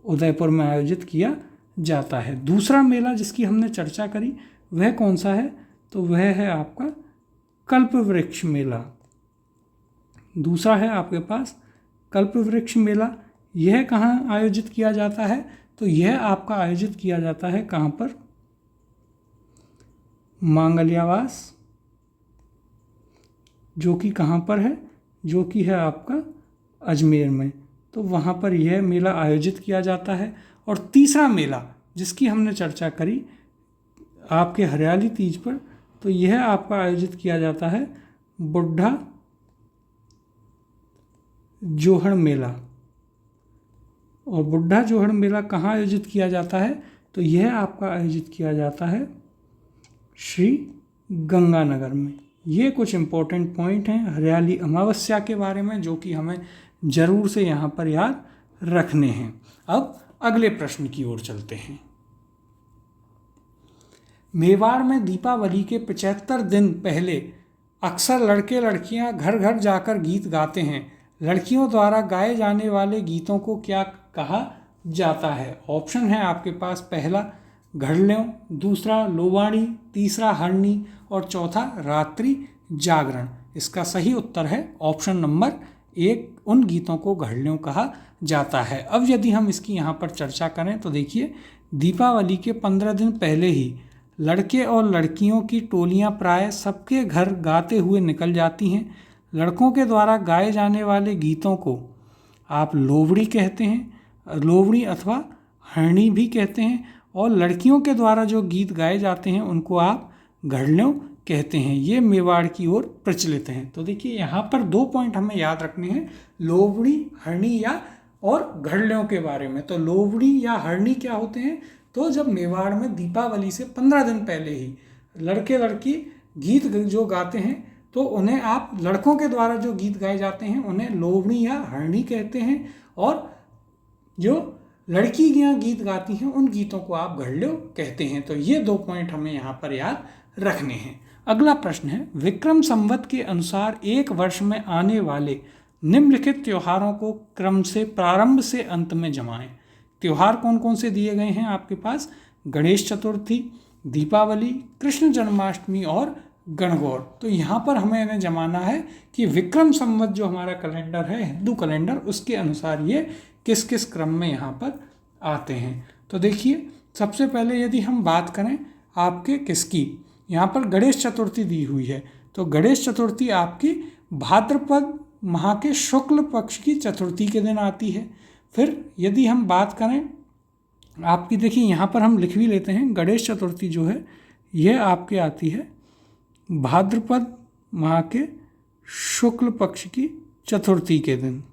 उदयपुर में आयोजित किया जाता है। दूसरा मेला जिसकी हमने चर्चा करी वह कौन सा है, तो वह है आपका कल्पवृक्ष मेला। दूसरा है आपके पास कल्पवृक्ष मेला, यह कहाँ आयोजित किया जाता है, तो यह आपका आयोजित किया जाता है कहाँ पर, मांगल्यावास, जो कि कहाँ पर है, जो कि है आपका अजमेर में। तो वहाँ पर यह मेला आयोजित किया जाता है। और तीसरा मेला जिसकी हमने चर्चा करी आपके हरियाली तीज पर, तो यह आपका आयोजित किया जाता है बुड्ढा जोहड़ मेला। और बुड्ढा जोहड़ मेला कहाँ आयोजित किया जाता है, तो यह आपका आयोजित किया जाता है श्री गंगानगर में। ये कुछ इम्पोर्टेंट पॉइंट हैं हरियाली अमावस्या के बारे में जो कि हमें ज़रूर से यहाँ पर याद रखने हैं। अब अगले प्रश्न की ओर चलते हैं। मेवाड़ में दीपावली के 75 दिन पहले अक्सर लड़के लड़कियां घर घर जाकर गीत गाते हैं। लड़कियों द्वारा गाए जाने वाले गीतों को क्या कहा जाता है। ऑप्शन है आपके पास, पहला घड़ल्यों, दूसरा लोबाणी, तीसरा हरनी और चौथा रात्रि जागरण। इसका सही उत्तर है ऑप्शन नंबर 1, उन गीतों को घड़ल्यों कहा जाता है। अब यदि हम इसकी यहाँ पर चर्चा करें तो देखिए दीपावली के 15 दिन पहले ही लड़के और लड़कियों की टोलियाँ प्राय सबके घर गाते हुए निकल जाती हैं। लड़कों के द्वारा गाए जाने वाले गीतों को आप लोबड़ी कहते हैं, लोबड़ी अथवा हरनी भी कहते हैं, और लड़कियों के द्वारा जो गीत गाए जाते हैं उनको आप घड़ल्यों कहते हैं। ये मेवाड़ की ओर प्रचलित हैं। तो देखिए यहाँ पर 2 पॉइंट हमें याद रखने हैं, लोवड़ी, हरणी या और घड़ियों के बारे में। तो लोवड़ी या हरणी क्या होते हैं? तो जब मेवाड़ में दीपावली से 15 दिन पहले ही लड़के लड़की गीत जो गाते हैं, तो उन्हें आप लड़कों के द्वारा जो गीत गाए जाते हैं उन्हें लोवड़ी या हरणी कहते हैं, और जो लड़कियां गीत गाती हैं उन गीतों को आप घड़ियों कहते हैं। तो ये 2 पॉइंट हमें यहाँ पर याद रखने हैं। अगला प्रश्न है, विक्रम संवत के अनुसार एक वर्ष में आने वाले निम्नलिखित त्योहारों को क्रम से प्रारंभ से अंत में जमाएं। त्योहार कौन कौन से दिए गए हैं आपके पास? गणेश चतुर्थी, दीपावली, कृष्ण जन्माष्टमी और गणगौर। तो यहाँ पर हमें इन्हें जमाना है कि विक्रम संवत जो हमारा कैलेंडर है, हिंदू कैलेंडर, उसके अनुसार ये किस किस क्रम में यहाँ पर आते हैं। तो देखिए सबसे पहले यदि हम बात करें आपके किसकी, यहाँ पर गणेश चतुर्थी दी हुई है। तो गणेश चतुर्थी आपकी भाद्रपद माह के शुक्ल पक्ष की चतुर्थी के दिन आती है। फिर यदि हम बात करें आपकी, देखिए यहाँ पर हम लिख भी लेते हैं, गणेश चतुर्थी जो है यह आपके आती है भाद्रपद माह के शुक्ल पक्ष की चतुर्थी के दिन।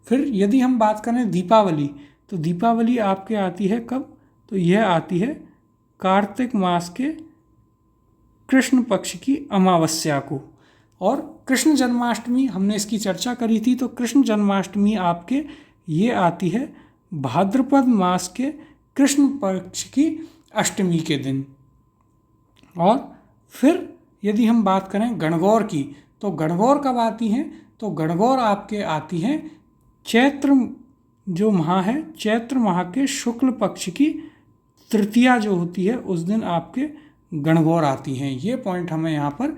फिर यदि हम बात करें दीपावली, तो दीपावली आपके आती है कब? तो यह आती है कार्तिक मास के कृष्ण पक्ष की अमावस्या को। और कृष्ण जन्माष्टमी हमने इसकी चर्चा करी थी, तो कृष्ण जन्माष्टमी आपके ये आती है भाद्रपद मास के कृष्ण पक्ष की अष्टमी के दिन। और फिर यदि हम बात करें गणगौर की, तो गणगौर कब आती हैं? तो गणगौर आपके आती हैं चैत्र जो माह है, चैत्र माह के शुक्ल पक्ष की तृतीया जो होती है उस दिन आपके गणगौर आती हैं। ये पॉइंट हमें यहाँ पर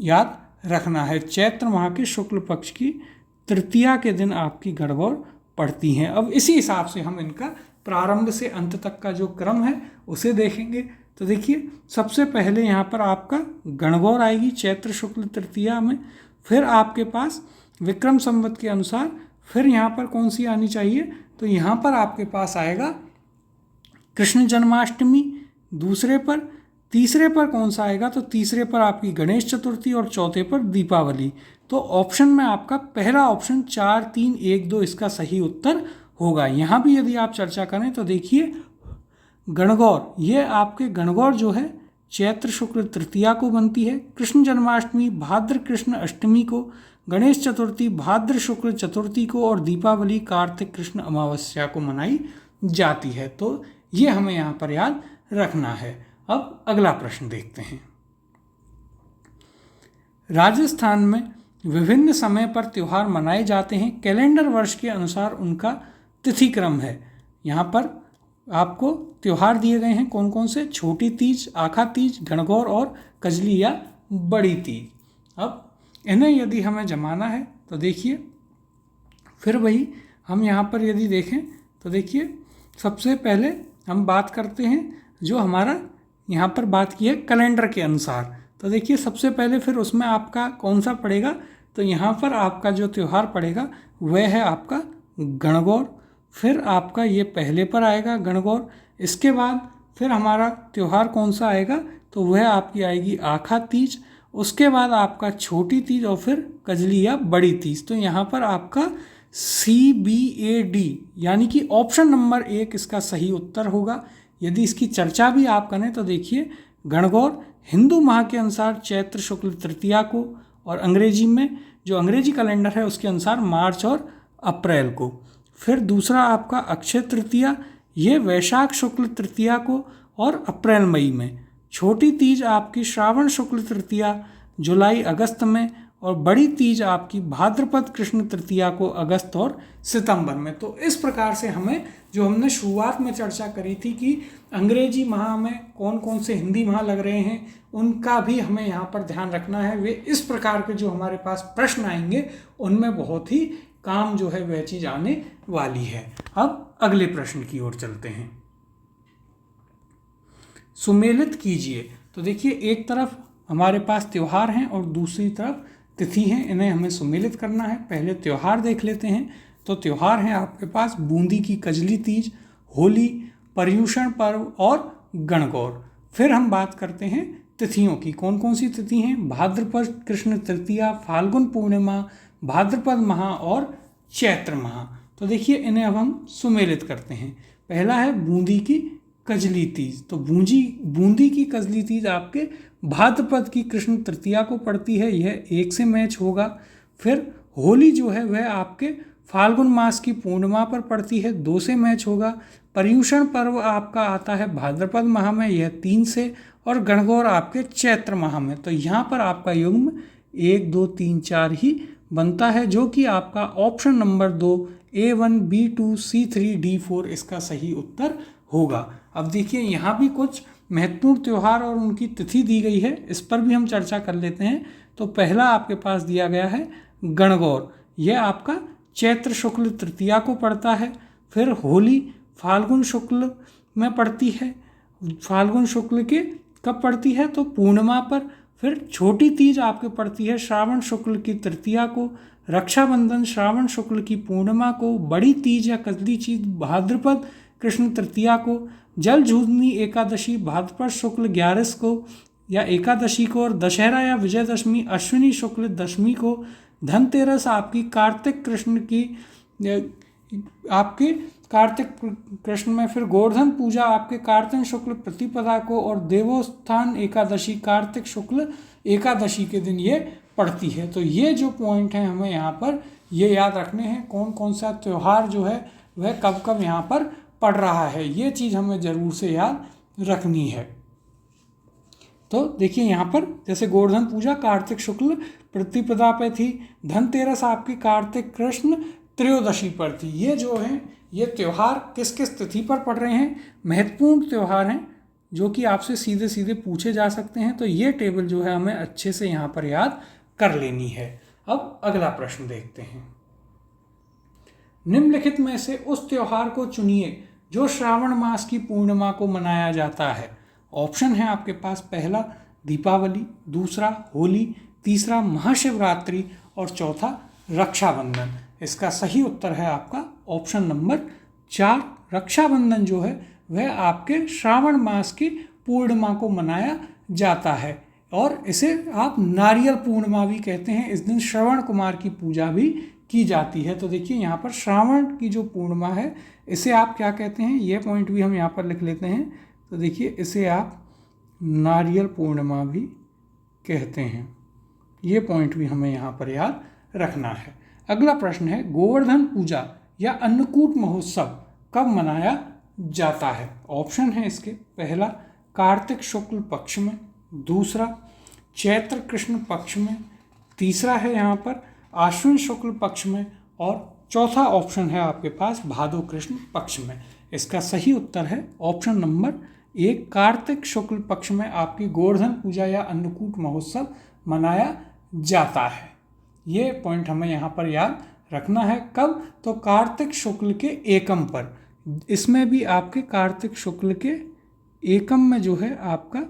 याद रखना है, चैत्र माह के शुक्ल पक्ष की तृतीया के दिन आपकी गणगौर पड़ती हैं। अब इसी हिसाब से हम इनका प्रारंभ से अंत तक का जो क्रम है उसे देखेंगे। तो देखिए सबसे पहले यहाँ पर आपका गणगौर आएगी चैत्र शुक्ल तृतीया में। फिर आपके पास विक्रम संवत के अनुसार फिर यहाँ पर कौन सी आनी चाहिए? तो यहाँ पर आपके पास आएगा कृष्ण जन्माष्टमी दूसरे पर। तीसरे पर कौन सा आएगा? तो तीसरे पर आपकी गणेश चतुर्थी और चौथे पर दीपावली। तो ऑप्शन में आपका पहला ऑप्शन 4, 3, 1, 2 इसका सही उत्तर होगा। यहाँ भी यदि आप चर्चा करें तो देखिए गणगौर, ये आपके गणगौर जो है चैत्र शुक्ल तृतीया को बनती है, कृष्ण जन्माष्टमी भाद्र कृष्ण अष्टमी को, गणेश चतुर्थी भाद्र शुक्ल चतुर्थी को और दीपावली कार्तिक कृष्ण अमावस्या को मनाई जाती है। तो ये हमें यहाँ पर याद रखना है। अब अगला प्रश्न देखते हैं। राजस्थान में विभिन्न समय पर त्यौहार मनाए जाते हैं, कैलेंडर वर्ष के अनुसार उनका तिथि क्रम है। यहाँ पर आपको त्यौहार दिए गए हैं कौन कौन से? छोटी तीज, आखा तीज, गणगौर और कजली या बड़ी तीज। अब इन्हें यदि हमें जमाना है तो देखिए फिर वही हम यहाँ पर यदि देखें तो देखिए सबसे पहले हम बात करते हैं जो हमारा यहाँ पर बात की है कैलेंडर के अनुसार। तो देखिए सबसे पहले फिर उसमें आपका कौन सा पड़ेगा? तो यहाँ पर आपका जो त्यौहार पड़ेगा वह है आपका गणगौर। फिर आपका ये पहले पर आएगा गणगौर। इसके बाद फिर हमारा त्यौहार कौन सा आएगा? तो वह आपकी आएगी आखा तीज। उसके बाद आपका छोटी तीज और फिर कजली या बड़ी तीज। तो यहाँ पर आपका CBAD यानी कि ऑप्शन नंबर 1 इसका सही उत्तर होगा। यदि इसकी चर्चा भी आप करें तो देखिए गणगौर हिंदू माह के अनुसार चैत्र शुक्ल तृतीया को और अंग्रेजी में जो अंग्रेजी कैलेंडर है उसके अनुसार मार्च और अप्रैल को। फिर दूसरा आपका अक्षय तृतीया, ये वैशाख शुक्ल तृतीया को और अप्रैल मई में। छोटी तीज आपकी श्रावण शुक्ल तृतीया जुलाई अगस्त में और बड़ी तीज आपकी भाद्रपद कृष्ण तृतीया को अगस्त और सितंबर में। तो इस प्रकार से हमें जो हमने शुरुआत में चर्चा करी थी कि अंग्रेजी माह में कौन कौन से हिंदी माह लग रहे हैं उनका भी हमें यहाँ पर ध्यान रखना है। वे इस प्रकार के जो हमारे पास प्रश्न आएंगे उनमें बहुत ही काम जो है वह चीज़ आने वाली है। अब अगले प्रश्न की ओर चलते हैं। सुमेलित कीजिए। तो देखिए एक तरफ हमारे पास त्यौहार हैं और दूसरी तरफ तिथि हैं, इन्हें हमें सुमेलित करना है। पहले त्यौहार देख लेते हैं। तो त्यौहार हैं आपके पास बूंदी की कजली तीज, होली, पर्युषण पर्व और गणगौर। फिर हम बात करते हैं तिथियों की। कौन कौन सी तिथि हैं? भाद्रपद कृष्ण तृतीया, फाल्गुन पूर्णिमा, भाद्रपद महा और चैत्र महा। तो देखिए इन्हें अब हम सुमेलित करते हैं। पहला है बूंदी की कजली तीज। तो बूंदी की कजली तीज आपके भाद्रपद की कृष्ण तृतीया को पड़ती है, यह 1 से मैच होगा। फिर होली जो है वह आपके फाल्गुन मास की पूर्णिमा पर पड़ती है, 2 से मैच होगा। पर्युषण पर्व आपका आता है भाद्रपद माह में, यह 3 से। और गणगौर आपके चैत्र माह में। तो यहाँ पर आपका युग्म 1, 2, 3, 4 ही बनता है, जो कि आपका option number 2 A1, B2, C3, D4 इसका सही उत्तर होगा। अब देखिए यहाँ भी कुछ महत्वपूर्ण त्यौहार और उनकी तिथि दी गई है, इस पर भी हम चर्चा कर लेते हैं। तो पहला आपके पास दिया गया है गणगौर, यह आपका चैत्र शुक्ल तृतीया को पड़ता है। फिर होली फाल्गुन शुक्ल में पड़ती है, फाल्गुन शुक्ल के कब पड़ती है? तो पूर्णिमा पर। फिर छोटी तीज आपके पड़ती है श्रावण शुक्ल की तृतीया को। रक्षाबंधन श्रावण शुक्ल की पूर्णिमा को। बड़ी तीज या कजली तीज भाद्रपद कृष्ण तृतीया को। जल झूलनी एकादशी भाद्रपद शुक्ल 11 को या एकादशी को। और दशहरा या विजयदशमी अश्विनी शुक्ल दशमी को। धनतेरस आपकी कार्तिक कृष्ण की आपके कार्तिक कृष्ण में। फिर गोवर्धन पूजा आपके कार्तिक शुक्ल प्रतिपदा को। और देवोत्थान एकादशी कार्तिक शुक्ल एकादशी के दिन ये पड़ती है। तो ये जो पॉइंट हैं हमें यहाँ पर ये याद रखने हैं, कौन कौन सा त्यौहार जो है वह कब कब यहाँ पर पड़ रहा है, ये चीज़ हमें ज़रूर से याद रखनी है। तो देखिए यहाँ पर जैसे गोवर्धन पूजा कार्तिक शुक्ल प्रतिपदा पे थी, धनतेरस आपकी कार्तिक कृष्ण त्रयोदशी पर थी। ये जो है ये त्यौहार किस किस तिथि पर पड़ रहे हैं, महत्वपूर्ण त्यौहार हैं जो कि आपसे सीधे सीधे पूछे जा सकते हैं। तो ये टेबल जो है हमें अच्छे से यहाँ पर याद कर लेनी है। अब अगला प्रश्न देखते हैं। निम्नलिखित में से उस त्यौहार को चुनिए जो श्रावण मास की पूर्णिमा को मनाया जाता है। ऑप्शन है आपके पास, पहला दीपावली, दूसरा होली, तीसरा महाशिवरात्रि और चौथा रक्षाबंधन। इसका सही उत्तर है आपका ऑप्शन नंबर 4। रक्षाबंधन जो है वह आपके श्रावण मास की पूर्णिमा को मनाया जाता है और इसे आप नारियल पूर्णिमा भी कहते हैं। इस दिन श्रवण कुमार की पूजा भी की जाती है। तो देखिए यहाँ पर श्रावण की जो पूर्णिमा है इसे आप क्या कहते हैं, ये पॉइंट भी हम यहाँ पर लिख लेते हैं। तो देखिए इसे आप नारियल पूर्णिमा भी कहते हैं, ये पॉइंट भी हमें यहाँ पर याद रखना है। अगला प्रश्न है, गोवर्धन पूजा या अन्नकूट महोत्सव कब मनाया जाता है। ऑप्शन है इसके, पहला कार्तिक शुक्ल पक्ष में, दूसरा चैत्र कृष्ण पक्ष में, तीसरा है यहाँ पर आश्विन शुक्ल पक्ष में और चौथा ऑप्शन है आपके पास भादो कृष्ण पक्ष में। इसका सही उत्तर है ऑप्शन नंबर 1, कार्तिक शुक्ल पक्ष में आपकी गोवर्धन पूजा या अन्नकूट महोत्सव मनाया जाता है। ये पॉइंट हमें यहाँ पर याद रखना है। कब? तो कार्तिक शुक्ल के एकम पर। इसमें भी आपके कार्तिक शुक्ल के एकम में जो है आपका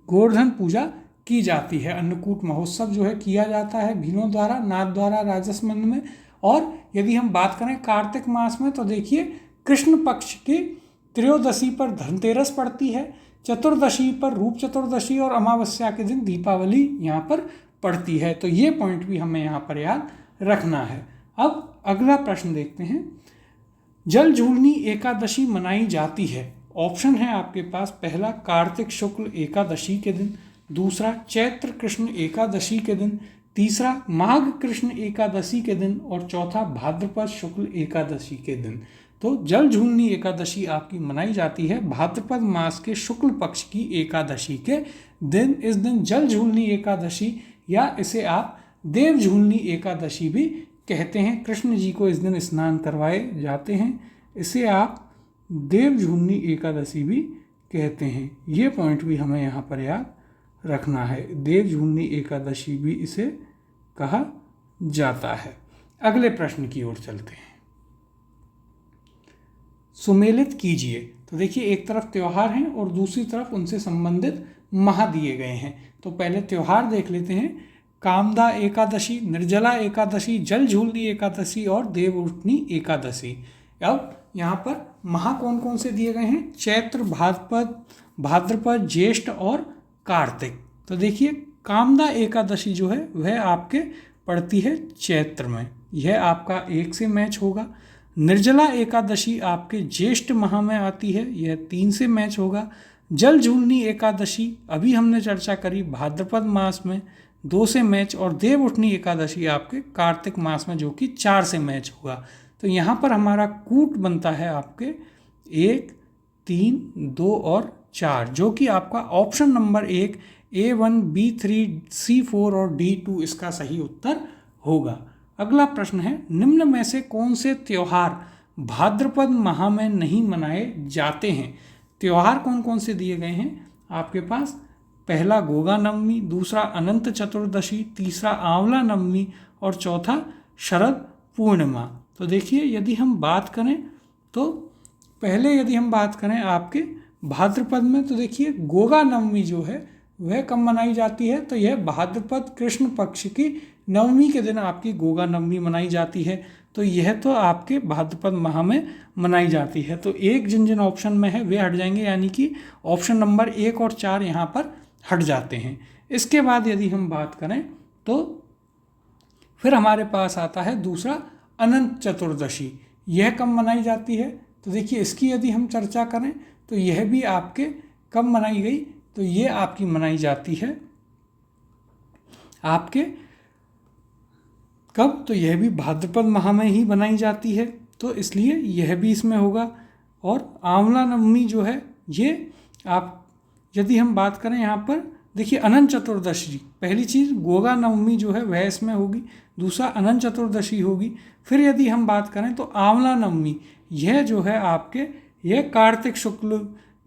गोवर्धन पूजा की जाती है। अन्नकूट महोत्सव जो है किया जाता है भीलों द्वारा, नाथ द्वारा राजसमंद में। और यदि हम बात करें कार्तिक मास में तो देखिए कृष्ण पक्ष की त्रयोदशी पर धनतेरस पड़ती है, चतुर्दशी पर रूप चतुर्दशी और अमावस्या के दिन दीपावली यहाँ पर पड़ती है। तो ये पॉइंट भी हमें यहाँ पर याद रखना है। अब अगला प्रश्न देखते हैं। जल झूलनी एकादशी मनाई जाती है। ऑप्शन है आपके पास, पहला कार्तिक शुक्ल एकादशी के दिन, दूसरा चैत्र कृष्ण एकादशी के दिन, तीसरा माघ कृष्ण एकादशी के दिन और चौथा भाद्रपद शुक्ल एकादशी के दिन। तो जल झूलनी एकादशी आपकी मनाई जाती है भाद्रपद मास के शुक्ल पक्ष की एकादशी के दिन। इस दिन जल झूलनी एकादशी या इसे आप देव झूलनी एकादशी भी कहते हैं। कृष्ण जी को इस दिन स्नान करवाए जाते हैं, इसे आप देव झूलनी एकादशी भी कहते हैं। ये पॉइंट भी हमें यहाँ पर याद रखना है, देव झूलनी एकादशी भी इसे कहा जाता है। अगले प्रश्न की ओर चलते हैं। सुमेलित कीजिए। तो देखिए एक तरफ त्यौहार हैं और दूसरी तरफ उनसे संबंधित माह दिए गए हैं। तो पहले त्यौहार देख लेते हैं। कामदा एकादशी, निर्जला एकादशी, जल झूलनी एकादशी और देवउठनी एकादशी। अब यहाँ पर माह कौन कौन से दिए गए हैं? चैत्र, भाद्रपद, ज्येष्ठ और कार्तिक। तो देखिए कामदा एकादशी जो है वह आपके पड़ती है चैत्र में, यह आपका 1 से मैच होगा। निर्जला एकादशी आपके ज्येष्ठ माह में आती है, यह 3 से मैच होगा। जल झूलनी एकादशी अभी हमने चर्चा करी भाद्रपद मास में, 2 से मैच। और देव उठनी एकादशी आपके कार्तिक मास में जो कि 4 से मैच होगा। तो यहाँ पर हमारा कूट बनता है आपके 1, 3, 2 और 4, जो कि आपका option number 1 A1, B3, C4 और D2 इसका सही उत्तर होगा। अगला प्रश्न है, निम्न में से कौन से त्योहार भाद्रपद माह में नहीं मनाए जाते हैं? त्योहार कौन कौन से दिए गए हैं आपके पास? पहला गोगा नवमी, दूसरा अनंत चतुर्दशी, तीसरा आंवला नवमी और चौथा शरद पूर्णिमा। तो देखिए यदि हम बात करें तो पहले यदि हम बात करें आपके भाद्रपद में, तो देखिए गोगा नवमी जो है वह कब मनाई जाती है? तो यह भाद्रपद कृष्ण पक्ष की नवमी के दिन आपकी गोगा नवमी मनाई जाती है। तो यह तो आपके भाद्रपद माह में मनाई जाती है। तो एक जिन जिन ऑप्शन में है वे हट जाएंगे, यानी कि ऑप्शन नंबर 1 और 4 यहाँ पर हट जाते हैं। इसके बाद यदि हम बात करें तो फिर हमारे पास आता है दूसरा अनंत चतुर्दशी। यह कब मनाई जाती है? तो देखिए इसकी यदि हम चर्चा करें तो यह भी आपके कब मनाई गई? तो ये आपकी मनाई जाती है आपके कब? तो यह भी भाद्रपद माह में ही बनाई जाती है, तो इसलिए यह भी इसमें होगा। और आंवला नवमी जो है ये आप यदि हम बात करें यहाँ पर देखिए अनंत चतुर्दशी, पहली चीज़ गोगा नवमी जो है वह इसमें होगी, दूसरा अनंत चतुर्दशी होगी। फिर यदि हम बात करें तो आंवला नवमी यह जो है आपके यह कार्तिक शुक्ल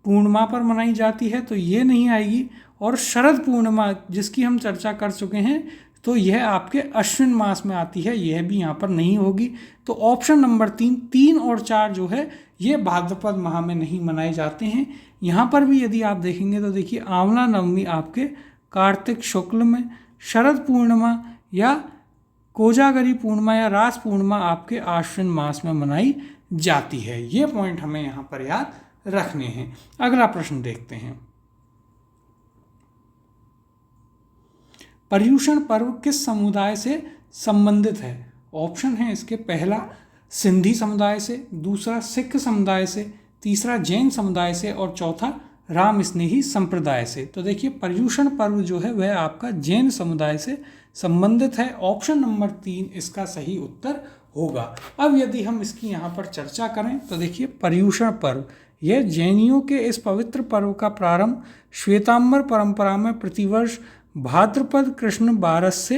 पूर्णिमा पर मनाई जाती है, तो ये नहीं आएगी। और शरद पूर्णिमा जिसकी हम चर्चा कर चुके हैं तो यह आपके अश्विन मास में आती है, यह भी यहाँ पर नहीं होगी। तो ऑप्शन नंबर 3 और 4 जो है ये भाद्रपद माह में नहीं मनाए जाते हैं। यहाँ पर भी यदि आप देखेंगे तो देखिए आंवला नवमी आपके कार्तिक शुक्ल में, शरद पूर्णिमा या कोजागरी पूर्णिमा या रास पूर्णिमा आपके आश्विन मास में मनाई जाती है। ये पॉइंट हमें यहाँ पर याद रखने हैं। अगला प्रश्न देखते हैं, पर्युषण पर्व किस समुदाय से संबंधित है? ऑप्शन है इसके, पहला सिंधी समुदाय से, दूसरा सिख समुदाय से, तीसरा जैन समुदाय से और चौथा राम स्नेही संप्रदाय से। तो देखिए पर्युषण पर्व जो है वह आपका जैन समुदाय से संबंधित है। ऑप्शन नंबर 3 इसका सही उत्तर होगा। अब यदि हम इसकी यहाँ पर चर्चा करें तो देखिए पर्युषण पर्व यह जैनियों के इस पवित्र पर्व का प्रारंभ श्वेतांबर परंपरा में प्रतिवर्ष भाद्रपद कृष्ण 12 से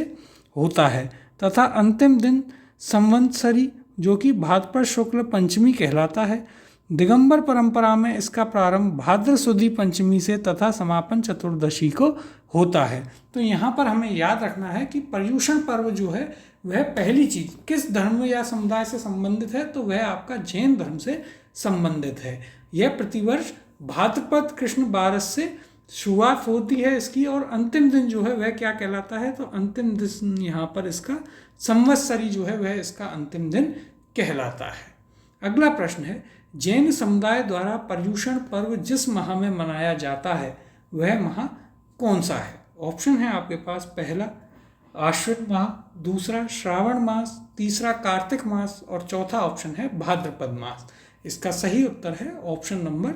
होता है तथा अंतिम दिन संवत्सरी जो कि भाद्रपद शुक्ल पंचमी कहलाता है। दिगंबर परंपरा में इसका प्रारंभ भाद्र सुदी पंचमी से तथा समापन चतुर्दशी को होता है। तो यहाँ पर हमें याद रखना है कि पर्युषण पर्व जो है वह पहली चीज़ किस धर्म या समुदाय से संबंधित है? तो वह आपका जैन धर्म से संबंधित है। यह प्रतिवर्ष भाद्रपद कृष्ण 12 से शुरुआत होती है इसकी, और अंतिम दिन जो है वह क्या कहलाता है? तो अंतिम दिन यहाँ पर इसका संवत्सरी जो है वह इसका अंतिम दिन कहलाता है। अगला प्रश्न है, जैन समुदाय द्वारा पर्युषण पर्व जिस माह में मनाया जाता है वह माह कौन सा है? ऑप्शन है आपके पास, पहला आश्विन माह, दूसरा श्रावण मास, तीसरा कार्तिक मास और चौथा ऑप्शन है भाद्रपद मास। इसका सही उत्तर है ऑप्शन नंबर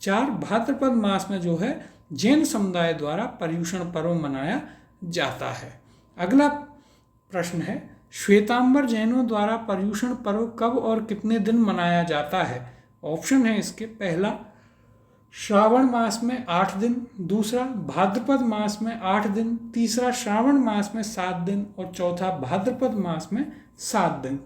4, भाद्रपद मास में जो है जैन समुदाय द्वारा पर्युषण पर्व मनाया जाता है। अगला प्रश्न है, श्वेतांबर जैनों द्वारा पर्युषण पर्व कब और कितने दिन मनाया जाता है? ऑप्शन है इसके, पहला श्रावण मास में 8 दिन, दूसरा भाद्रपद मास में 8 दिन, तीसरा श्रावण मास में 7 दिन और चौथा भाद्रपद मास में 7 दिन।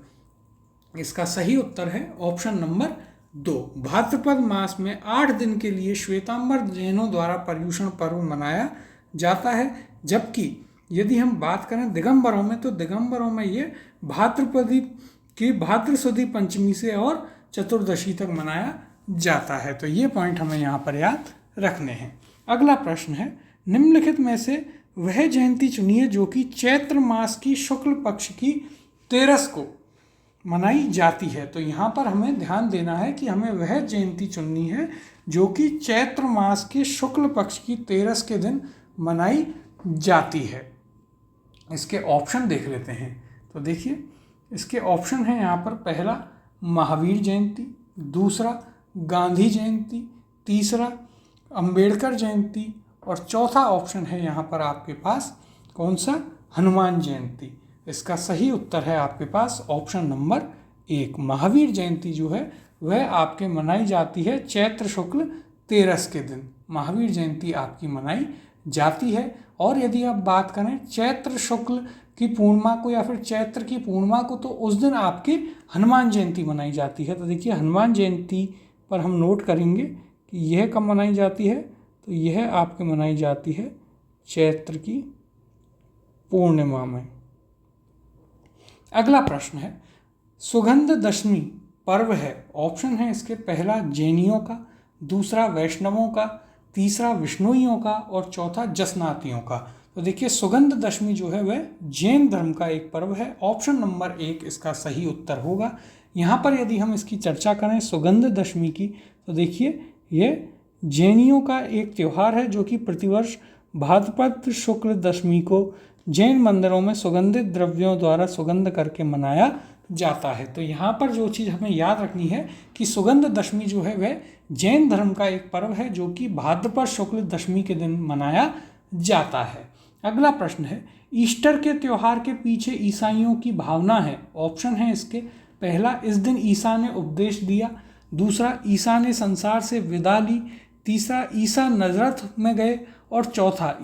इसका सही उत्तर है ऑप्शन नंबर 2, भाद्रपद मास में 8 दिन के लिए श्वेतांबर जैनों द्वारा पर्युषण पर्व मनाया जाता है। जबकि यदि हम बात करें दिगंबरों में तो दिगंबरों में ये भाद्रपदी की भाद्र सुदी पंचमी से और चतुर्दशी तक मनाया जाता है। तो ये पॉइंट हमें यहाँ पर याद रखने हैं। अगला प्रश्न है, निम्नलिखित में से वह जयंती चुनिए जो कि चैत्र मास की शुक्ल पक्ष की 13 को मनाई जाती है। तो यहाँ पर हमें ध्यान देना है कि हमें वह जयंती चुननी है जो कि चैत्र मास के शुक्ल पक्ष की 13 के दिन मनाई जाती है। इसके ऑप्शन देख लेते हैं। तो देखिए इसके ऑप्शन हैं यहाँ पर, पहला महावीर जयंती, दूसरा गांधी जयंती, तीसरा अंबेडकर जयंती और चौथा ऑप्शन है यहाँ पर आपके पास कौन सा, हनुमान जयंती। इसका सही उत्तर है आपके पास ऑप्शन नंबर 1। महावीर जयंती जो है वह आपके मनाई जाती है चैत्र शुक्ल 13 के दिन महावीर जयंती आपकी मनाई जाती है। और यदि आप बात करें चैत्र शुक्ल की पूर्णिमा को या फिर चैत्र की पूर्णिमा को, तो उस दिन आपकी हनुमान जयंती मनाई जाती है। तो देखिए हनुमान जयंती पर हम नोट करेंगे कि यह कब मनाई जाती है, तो यह आपके मनाई जाती है चैत्र की पूर्णिमा में। अगला प्रश्न है, सुगंध दशमी पर्व है, ऑप्शन है इसके, पहला जैनियों का, दूसरा वैष्णवों का, तीसरा विष्णुइयों का और चौथा जसनातियों का। तो देखिए सुगंध दशमी जो है वह जैन धर्म का एक पर्व है। ऑप्शन नंबर 1 इसका सही उत्तर होगा। यहाँ पर यदि हम इसकी चर्चा करें सुगंध दशमी की, तो देखिए ये जैनियों का एक त्यौहार है जो कि प्रतिवर्ष भाद्रपद शुक्ल दशमी को जैन मंदिरों में सुगंधित द्रव्यों द्वारा सुगंध करके मनाया जाता है। तो यहाँ पर जो चीज़ हमें याद रखनी है कि सुगंध दशमी जो है वह जैन धर्म का एक पर्व है जो कि भाद्रपद शुक्ल दशमी के दिन मनाया जाता है। अगला प्रश्न है, ईस्टर के त्यौहार के पीछे ईसाइयों की भावना है। ऑप्शन है इसके, पहला इस दिन ईसा ने उपदेश दिया, दूसरा ईसा ने संसार से विदा ली, तीसरा ईसा नजरत में गए और चौथा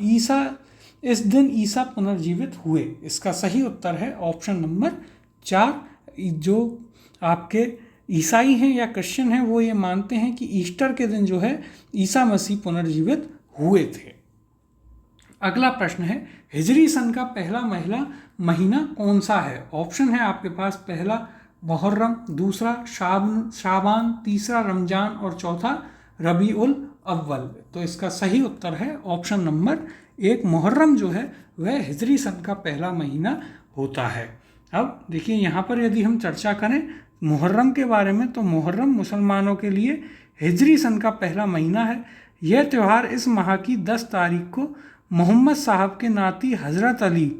इस दिन ईसा पुनर्जीवित हुए। इसका सही उत्तर है ऑप्शन नंबर 4। जो आपके ईसाई हैं या क्रिश्चियन हैं वो ये मानते हैं कि ईस्टर के दिन जो है ईसा मसीह पुनर्जीवित हुए थे। अगला प्रश्न है, हिजरी सन का पहला महीना कौन सा है। ऑप्शन है आपके पास, पहला मुहर्रम, दूसरा शाबान, तीसरा रमजान और चौथा रबीउल अव्वल। तो इसका सही उत्तर है ऑप्शन नंबर 1। मुहर्रम जो है वह हिजरी सन का पहला महीना होता है। अब देखिए यहाँ पर यदि हम चर्चा करें मुहर्रम के बारे में, तो मुहर्रम मुसलमानों के लिए हिजरी सन का पहला महीना है। यह त्यौहार इस माह की 10 तारीख को मोहम्मद साहब के नाती हज़रत अली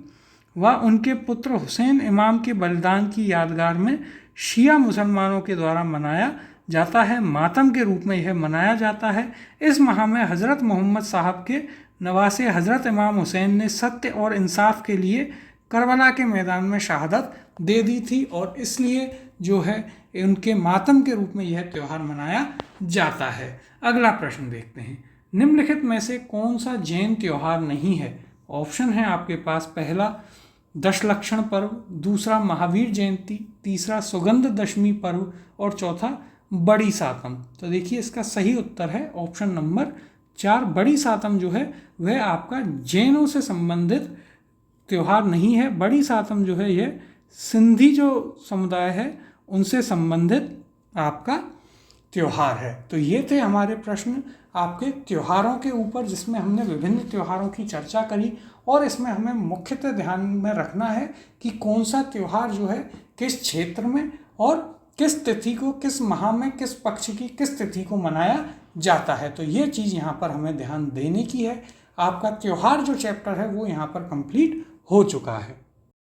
व उनके पुत्र हुसैन इमाम के बलिदान की यादगार में शिया मुसलमानों के द्वारा मनाया जाता है। मातम के रूप में यह मनाया जाता है। इस माह में हज़रत मोहम्मद साहब के नवासे हज़रत इमाम हुसैन ने सत्य और इंसाफ के लिए करबला के मैदान में शहादत दे दी थी और इसलिए जो है उनके मातम के रूप में यह त्यौहार मनाया जाता है। अगला प्रश्न देखते हैं, निम्नलिखित में से कौन सा जैन त्यौहार नहीं है। ऑप्शन है आपके पास, पहला दशलक्षण पर्व, दूसरा महावीर जयंती, तीसरा सुगंध दशमी पर्व और चौथा बड़ी सातम। तो देखिए इसका सही उत्तर है ऑप्शन नंबर 4। बड़ी सातम जो है वह आपका जैनों से संबंधित त्यौहार नहीं है। बड़ी सातम जो है यह सिंधी जो समुदाय है उनसे संबंधित आपका त्यौहार है। तो ये थे हमारे प्रश्न आपके त्योहारों के ऊपर, जिसमें हमने विभिन्न त्योहारों की चर्चा करी और इसमें हमें मुख्यतः ध्यान में रखना है कि कौन सा त्यौहार जो है किस क्षेत्र में और किस तिथि को, किस माह में, किस पक्ष की किस तिथि को मनाया जाता है। तो ये चीज़ यहाँ पर हमें ध्यान देने की है। आपका त्यौहार जो चैप्टर है वो यहाँ पर कंप्लीट हो चुका है।